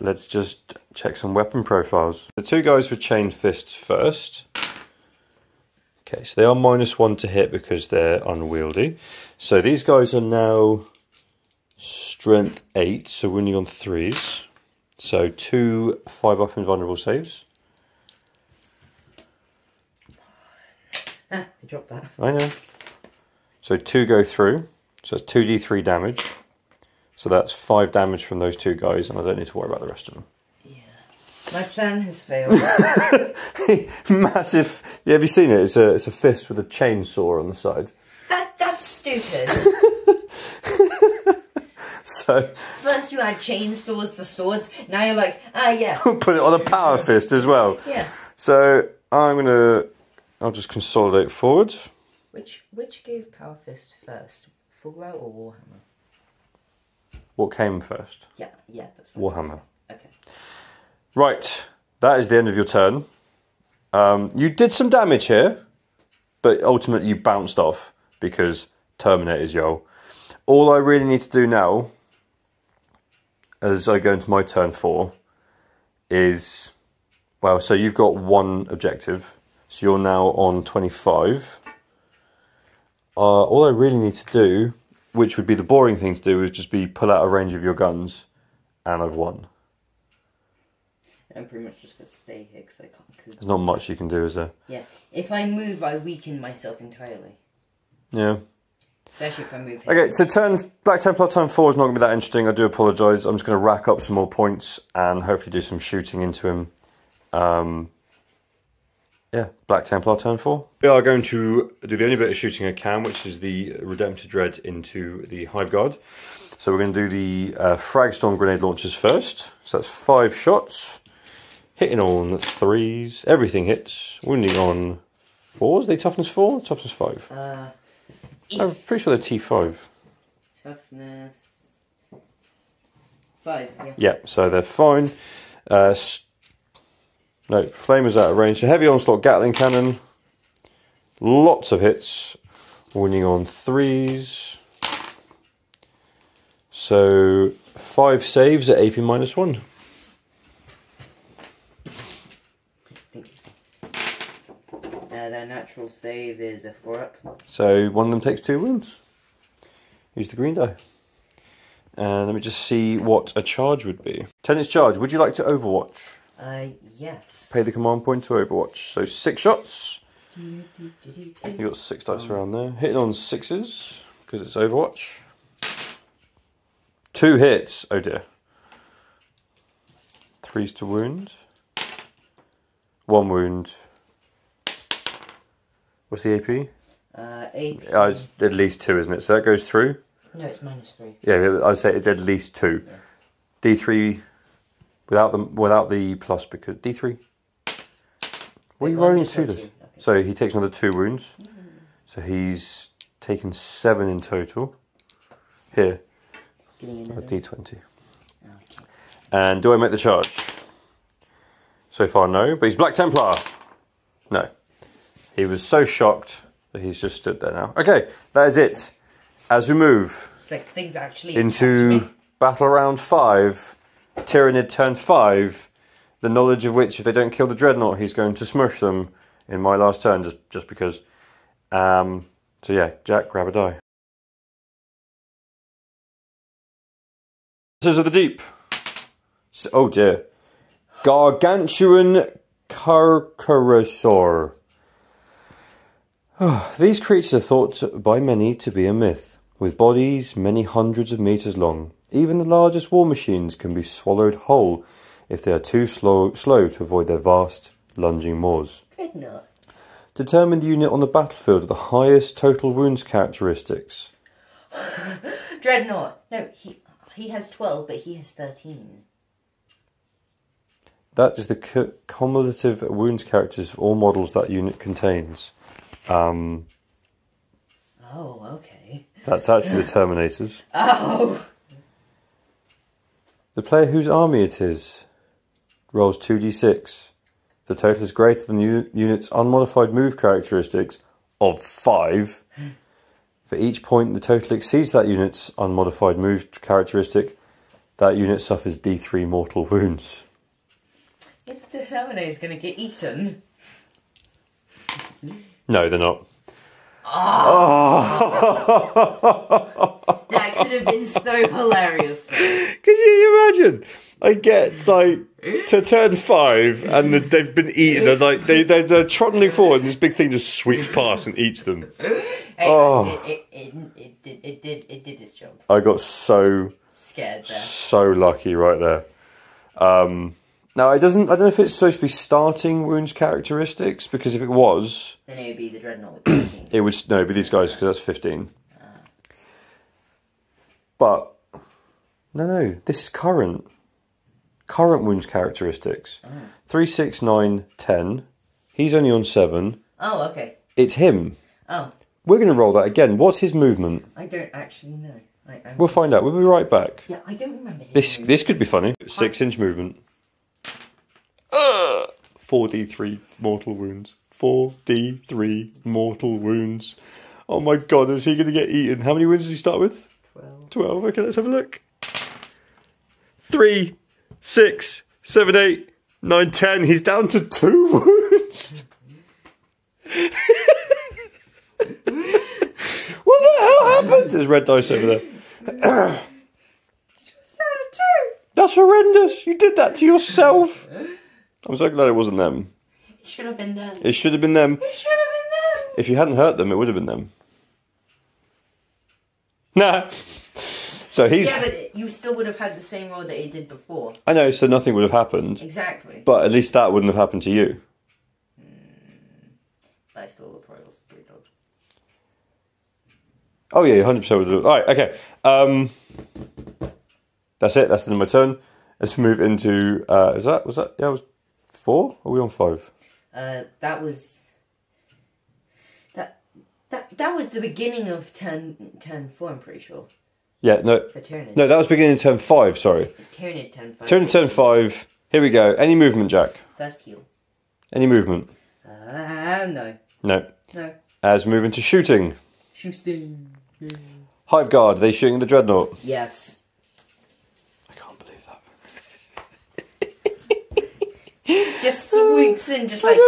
Let's just check some weapon profiles. The 2 guys with chained fists first. Okay, so they are -1 to hit because they're unwieldy. So these guys are now strength 8, so winning on 3s. So 2 5-up invulnerable saves. I dropped that. I know. So 2 go through. So that's 2d3 damage. So that's 5 damage from those 2 guys, and I don't need to worry about the rest of them. Yeah. My plan has failed. Massive. Yeah, have you seen it? It's a fist with a chainsaw on the side. That's stupid. So first you had chainsaws to swords, now you're like, yeah. put it on a power fist as well. Yeah. So I'll just consolidate forward. Which gave Power Fist first? Fallout or Warhammer? What came first? Yeah, that's fine. Warhammer. Okay. Right, that is the end of your turn. You did some damage here, but ultimately you bounced off because Terminator's yo. All I really need to do now, as I go into my turn 4, is, well, so you've got 1 objective, so you're now on 25. all I really need to do, which would be the boring thing to do, is just be pull out of range of your guns, and I've won. I'm pretty much just going to stay here because I can't... There's not much you can do, is there? Yeah. If I move, I weaken myself entirely. Yeah. Especially if I move here. Okay, so Black Templar turn 4 is not going to be that interesting. I do apologise. I'm just going to rack up some more points and hopefully do some shooting into him. Yeah, Black Templar turn 4. We are going to do the only bit of shooting I can, which is the Redemptor Dread into the Hive Guard. So we're going to do the Fragstone grenade launchers first. So that's 5 shots. Hitting on 3s. Everything hits. Wounding on 4s. Are they toughness 4? Toughness 5? I'm pretty sure they're T5. Toughness 5, yeah. Yeah, so they're fine. No, Flamer's out of range. So heavy onslaught Gatling cannon. Lots of hits. Wounding on 3s. So 5 saves at AP -1. Their natural save is a 4-up. So one of them takes 2 wounds. Use the green die. And let me just see what a charge would be. Tennis charge. Would you like to overwatch? Yes. Pay the command point to overwatch. So 6 shots. You got 6 dice around there. Hitting on 6s because it's overwatch. 2 hits. Oh dear. 3s to wound. 1 wound. What's the AP? AP. It's at least 2, isn't it? So that goes through? No, it's -3. Yeah, I'd say it's at least 2. Yeah. D3 without the plus, because D3. What are you rolling 2 this? Okay. So he takes another 2 wounds. So he's taken 7 in total. Here. D20. Okay. And do I make the charge? So far, no. But he's Black Templar. No. He was so shocked that he's just stood there now. Okay, that is it. As we move like things actually into battle round 5, Tyranid turn 5, the knowledge of which, if they don't kill the Dreadnought, he's going to smush them in my last turn, just because. So yeah, Jack, grab a die. Scissors of the Deep. Oh dear. Gargantuan Carcharosaur. These creatures are thought by many to be a myth, with bodies many hundreds of meters long. Even the largest war machines can be swallowed whole if they are too slow to avoid their vast, lunging maws. Dreadnought. Determine the unit on the battlefield with the highest total wounds characteristics. Dreadnought. No, he has 12, but he has 13. That is the cumulative wounds characters of all models that unit contains. Oh, okay. That's actually the Terminators. Oh! The player whose army it is rolls 2d6. The total is greater than the unit's unmodified move characteristics of 5. For each point the total exceeds that unit's unmodified move characteristic, that unit suffers D3 mortal wounds. Is the Terminator's going to get eaten? No, they're not. Oh. That could have been so hilarious though. Could you imagine? I get like to turn 5 and they've been eaten. They're like they're trotting forward and this big thing just sweeps past and eats them. Hey, it did its job. I got so scared there. So lucky right there. Now I don't know if it's supposed to be starting wounds characteristics, because if it was, then it would be the Dreadnought with 15. It would no, it'd be these guys because that's 15. But no, this is current wounds characteristics. 3, 6, 9, 10. He's only on 7. Oh, okay. It's him. Oh. We're going to roll that again. What's his movement? I don't actually know. We'll find out. We'll be right back. Yeah, I don't remember this could be funny. 6-inch movement. 4d3 mortal wounds. 4d3 mortal wounds. Oh my god, is he going to get eaten? How many wounds does he start with? 12. Okay, let's have a look. 3, 6, 7, 8, 9, 10. He's down to 2 wounds. happened? There's red dice over there. That's horrendous. You did that to yourself. I'm so glad it wasn't them. It should have been them. It should have been them. It should have been them. If you hadn't hurt them, it would have been them. Nah. So he's... Yeah, but you still would have had the same roll that he did before. I know, so nothing would have happened. Exactly. But at least that wouldn't have happened to you. But I still would have probably lost 3 dogs. Oh yeah, 100% would have... Alright, okay. That's it, that's the end of my turn. Let's move into... was that? Yeah, it was 4? Or are we on 5? That was... That was the beginning of turn 4, I'm pretty sure. Yeah, no. For Tyranids. No, that was beginning of turn 5, sorry. Tyranid turn 5. Turn 5. Here we go. Any movement, Jack? First heal. Any movement? No. No. No. As move into shooting. Shooting. Hive Guard, are they shooting the Dreadnought? Yes. I can't believe that. Just swoops in, just like,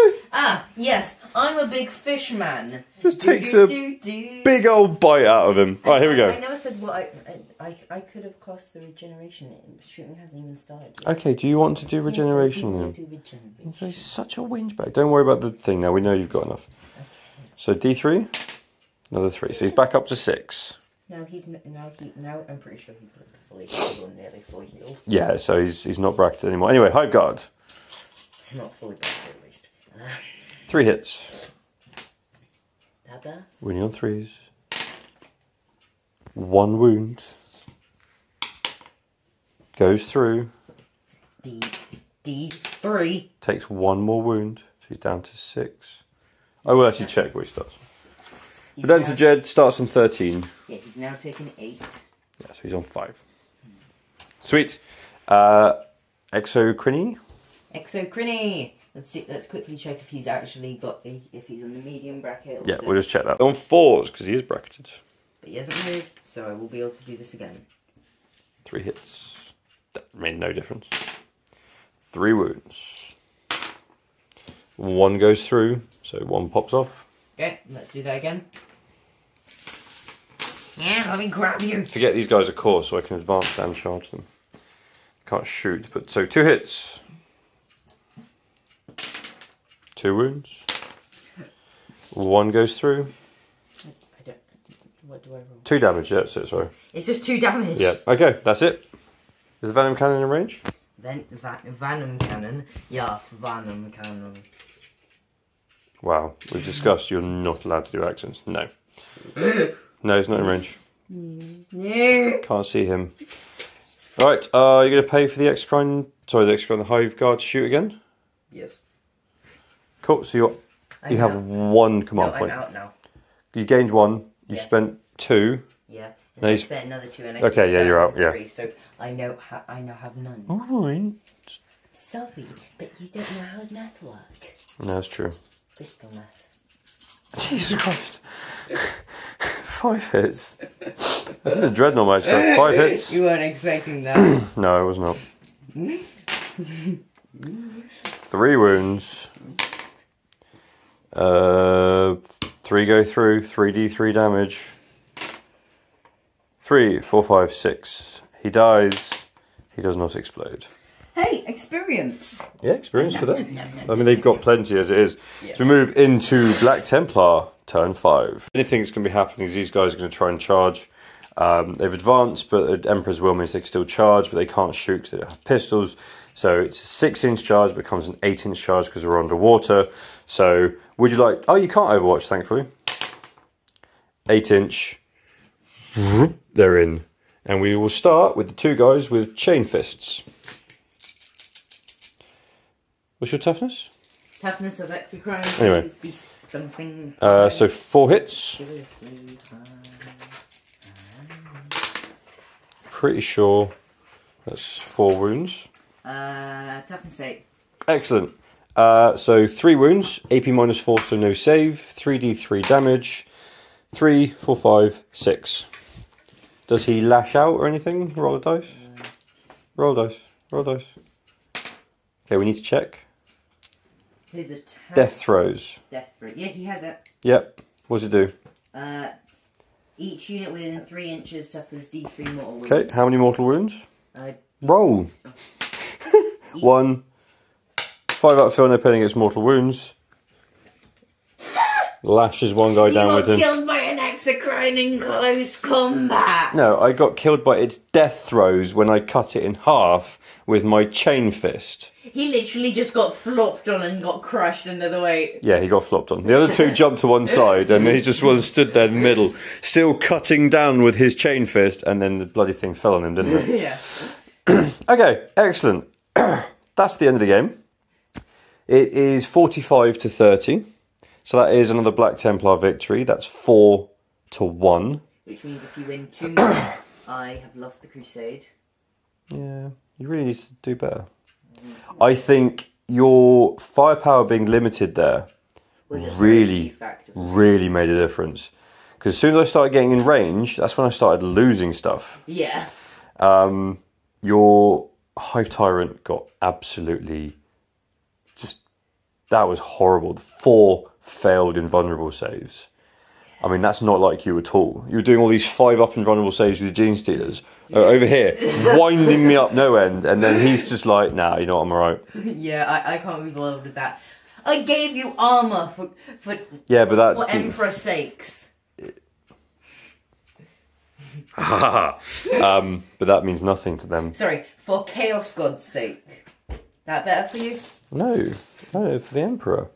yes, I'm a big fish man. Just takes a big old bite out of him. Alright, here we go. I never said what I could have cost the regeneration. Shooting hasn't even started yet. Okay, do you want to do regeneration then? He's such a whinge bag. Don't worry about the thing now, we know you've got enough. Okay. So D3, another 3. So he's back up to 6. Now I'm pretty sure he's like fully healed or nearly fully healed. Yeah, so he's not bracketed anymore. Anyway, Hive Guard. Not fully bracketed at least. 3 hits. Tabba. Winning on 3s. 1 wound. Goes through. D3. Takes 1 more wound. So he's down to 6. I will actually check what he starts. Redemptor Jed starts on 13. Yeah, he's now taken 8. Yeah, so he's on 5. Sweet. Exocrine. Exocrine. Let's quickly check if he's actually if he's on the medium bracket. Yeah, we'll just check that. On 4s, because he is bracketed. But he hasn't moved, so I will be able to do this again. 3 hits. That made no difference. 3 wounds. 1 goes through, so 1 pops off. Okay, let's do that again. Yeah, let me grab you. Forget these guys are core, so I can advance and charge them. Can't shoot, but so 2 hits. 2 wounds. 1 goes through. What do I roll? 2 damage, yeah, that's it, sorry. It's just 2 damage. Yeah, okay, that's it. Is the Venom Cannon in range? Venom Cannon? Yes, Venom Cannon. Wow, we've discussed you're not allowed to do accents. No. No, he's not in range. No. Can't see him. Alright, you're going to pay for the the Hive Guard to shoot again? Yes. Cool, so you have 1 command point. I'm out now. You gained 1, you spent 2. Yeah. And No, I you spent another 2 and I Okay, yeah, you're out, 3, yeah. so I now have none. Alright. Sorry, but you don't know how math works. No, that's true. Fiscal math. Jesus Christ. 5 hits. I think the Dreadnought might have 5 hits. You weren't expecting that. No, I was not. 3 wounds. 3 go through, 3d3 damage. 3, 4, 5, 6. He dies. He does not explode. Hey, experience. Yeah, experience for them. I mean, they've got plenty as it is. Yes. So we move into Black Templar, turn 5. Anything that's going to be happening is these guys are going to try and charge. They've advanced, but the Emperor's will means they can still charge, but they can't shoot because they don't have pistols. So it's a 6-inch charge, but becomes an 8-inch charge because we're underwater. So would you like... Oh, you can't Overwatch, thankfully. 8-inch. They're in. And we will start with the 2 guys with chain fists. What's your toughness? Toughness of Exocrine. Anyway. Be something. So 4 hits. Pretty sure that's 4 wounds. Toughness 8. Excellent. So 3 wounds, AP -4, so no save. 3d3 damage. 3, 4, 5, 6. Does he lash out or anything? Roll a dice. Roll dice. Roll dice. Okay, we need to check. His attack. Death throws. Death throw. Yeah, he has it. Yep. What does it do? Each unit within 3 inches suffers D3 mortal wounds. Okay, how many mortal wounds? Roll. Oh. 1. 5 up fill, no pain against mortal wounds. Lashes one guy down with him. You got killed by an exocrine in close combat. No, I got killed by its death throws when I cut it in half with my chain fist. He literally just got flopped on and got crushed under the weight. Yeah, he got flopped on. The other two jumped to one side and he just stood there in the middle, still cutting down with his chain fist, and then the bloody thing fell on him, didn't it? Yeah. Okay, excellent. That's the end of the game. It is 45 to 30. So that is another Black Templar victory. That's 4-1. Which means if you win 2 minutes, I have lost the Crusade. Yeah, you really need to do better. I think your firepower being limited there really made a difference. Because as soon as I started getting in range, that's when I started losing stuff. Yeah. Your Hive Tyrant got absolutely that was horrible. The 4 failed invulnerable saves. I mean, that's not like you at all. You were doing all these 5 up invulnerable saves with the Gene Stealers over here, winding me up no end, and then he's just like, nah, you know what, I'm alright. Yeah, I can't be bothered with that. I gave you armour for Emperor's sakes. But that means nothing to them. Sorry, for Chaos God's sake. That better for you? No, for the Emperor.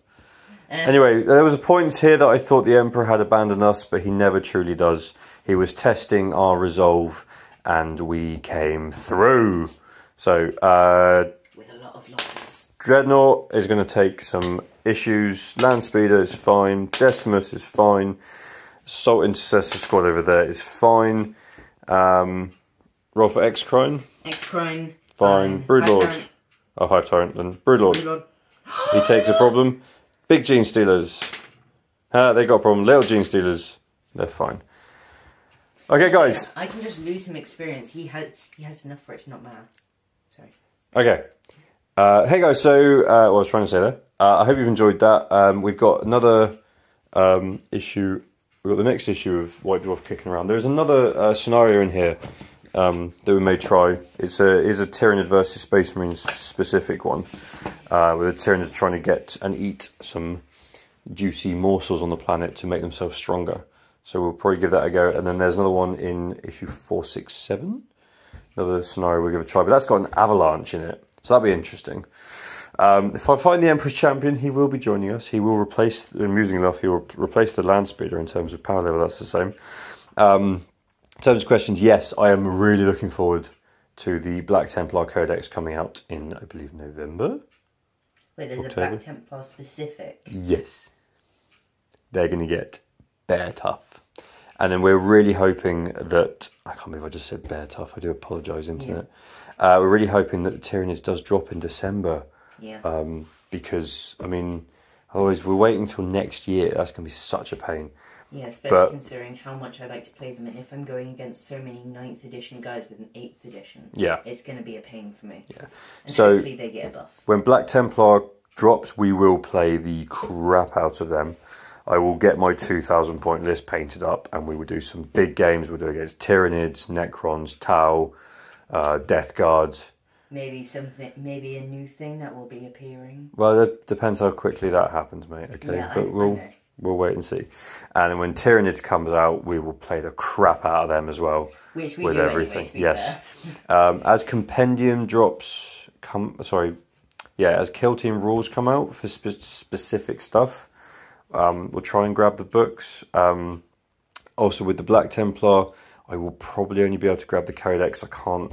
Anyway, there was a point here that I thought the Emperor had abandoned us, but he never truly does. He was testing our resolve, and we came through. So, with a lot of losses. Dreadnought is going to take some issues. Landspeeder is fine. Decimus is fine. Assault Intercessor Squad over there is fine. Roll for X-Crone. X-Crone. Fine. Broodlord. Oh, Hive Tyrant then. Broodlord. He takes a problem. Big Gene Stealers. They got a problem. Little Gene Stealers. They're fine. Okay, guys. I can just lose some experience. He has enough for it to not matter. Sorry. Okay. Hey guys, so what I was trying to say there. I hope you've enjoyed that. We've got another issue. We've got the next issue of White Dwarf kicking around. There's another scenario in here that we may try. It's a Tyranid versus Space Marines specific one, where the Tyranids are trying to get and eat some juicy morsels on the planet to make themselves stronger. So we'll probably give that a go. And then there's another one in issue 467. Another scenario we'll give a try, but that's got an avalanche in it, so that'll be interesting. If I find the Emperor's Champion, he will be joining us. He will replace, amusing enough, he will replace the Landspeeder in terms of power level. That's the same. In terms of questions, yes, I am really looking forward to the Black Templar Codex coming out in, I believe, November. Wait, there's October. A Black Templar specific? Yes. They're going to get bear tough. And then we're really hoping that, I can't believe I just said bear tough, I do apologise, Internet. Yeah. We're really hoping that the Tyranids does drop in December. Yeah. Because, I mean, otherwise we're waiting until next year. That's going to be such a pain. Yeah, especially considering how much I like to play them, and if I'm going against so many 9th edition guys with an 8th edition, it's going to be a pain for me. Yeah. And so hopefully they get a buff. When Black Templar drops, we will play the crap out of them. I will get my 2,000 point list painted up, and we will do some big games. We'll do against Tyranids, Necrons, Tau, Death Guards. Maybe a new thing that will be appearing. Well, it depends how quickly that happens, mate. Okay, yeah, but we'll wait and see. And then when Tyranids comes out, we will play the crap out of them as well. Which we with do everything. Anyway, yes. As Compendium drops, as Killteam rules come out for specific stuff, we'll try and grab the books. Also with the Black Templar, I will probably only be able to grab the Codex. I can't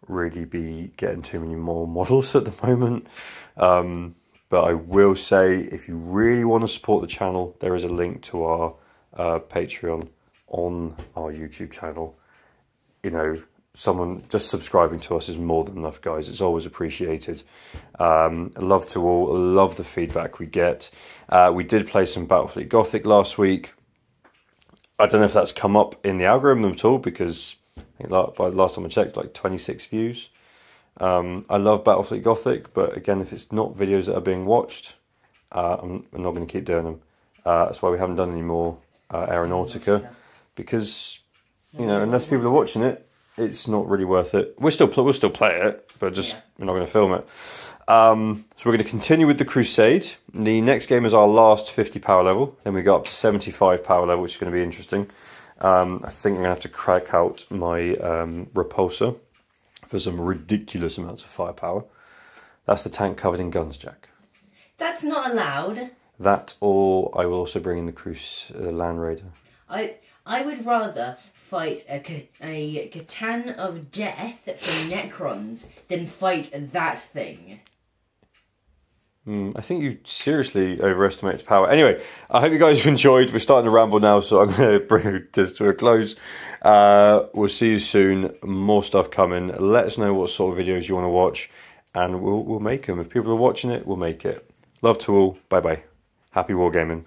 really be getting too many more models at the moment. But I will say, if you really want to support the channel, there is a link to our Patreon on our YouTube channel. You know, someone just subscribing to us is more than enough, guys. It's always appreciated. Love to all. Love the feedback we get. We did play some Battlefleet Gothic last week. I don't know if that's come up in the algorithm at all, because I think by the last time I checked, like 26 views. I love Battlefleet Gothic, but again, if it's not videos that are being watched, I'm not going to keep doing them. That's why we haven't done any more Aeronautica, because you know, unless people are watching it, it's not really worth it. We'll still play it, but just we're not going to film it. So we're going to continue with the Crusade. The next game is our last 50 power level. Then we go up to 75 power level, which is going to be interesting. I think I'm going to have to crack out my repulsor for some ridiculous amounts of firepower. That's the tank covered in guns, Jack. That's not allowed. That, or I will also bring in the Land Raider. I would rather fight a Catan of Death from Necrons than fight that thing. I think you seriously overestimate its power. Anyway, I hope you guys have enjoyed. We're starting to ramble now, so I'm going to bring this to a close. We'll see you soon. More stuff coming. Let us know what sort of videos you want to watch, and we'll make them. If people are watching it, we'll make it. Love to all. Bye-bye. Happy wargaming.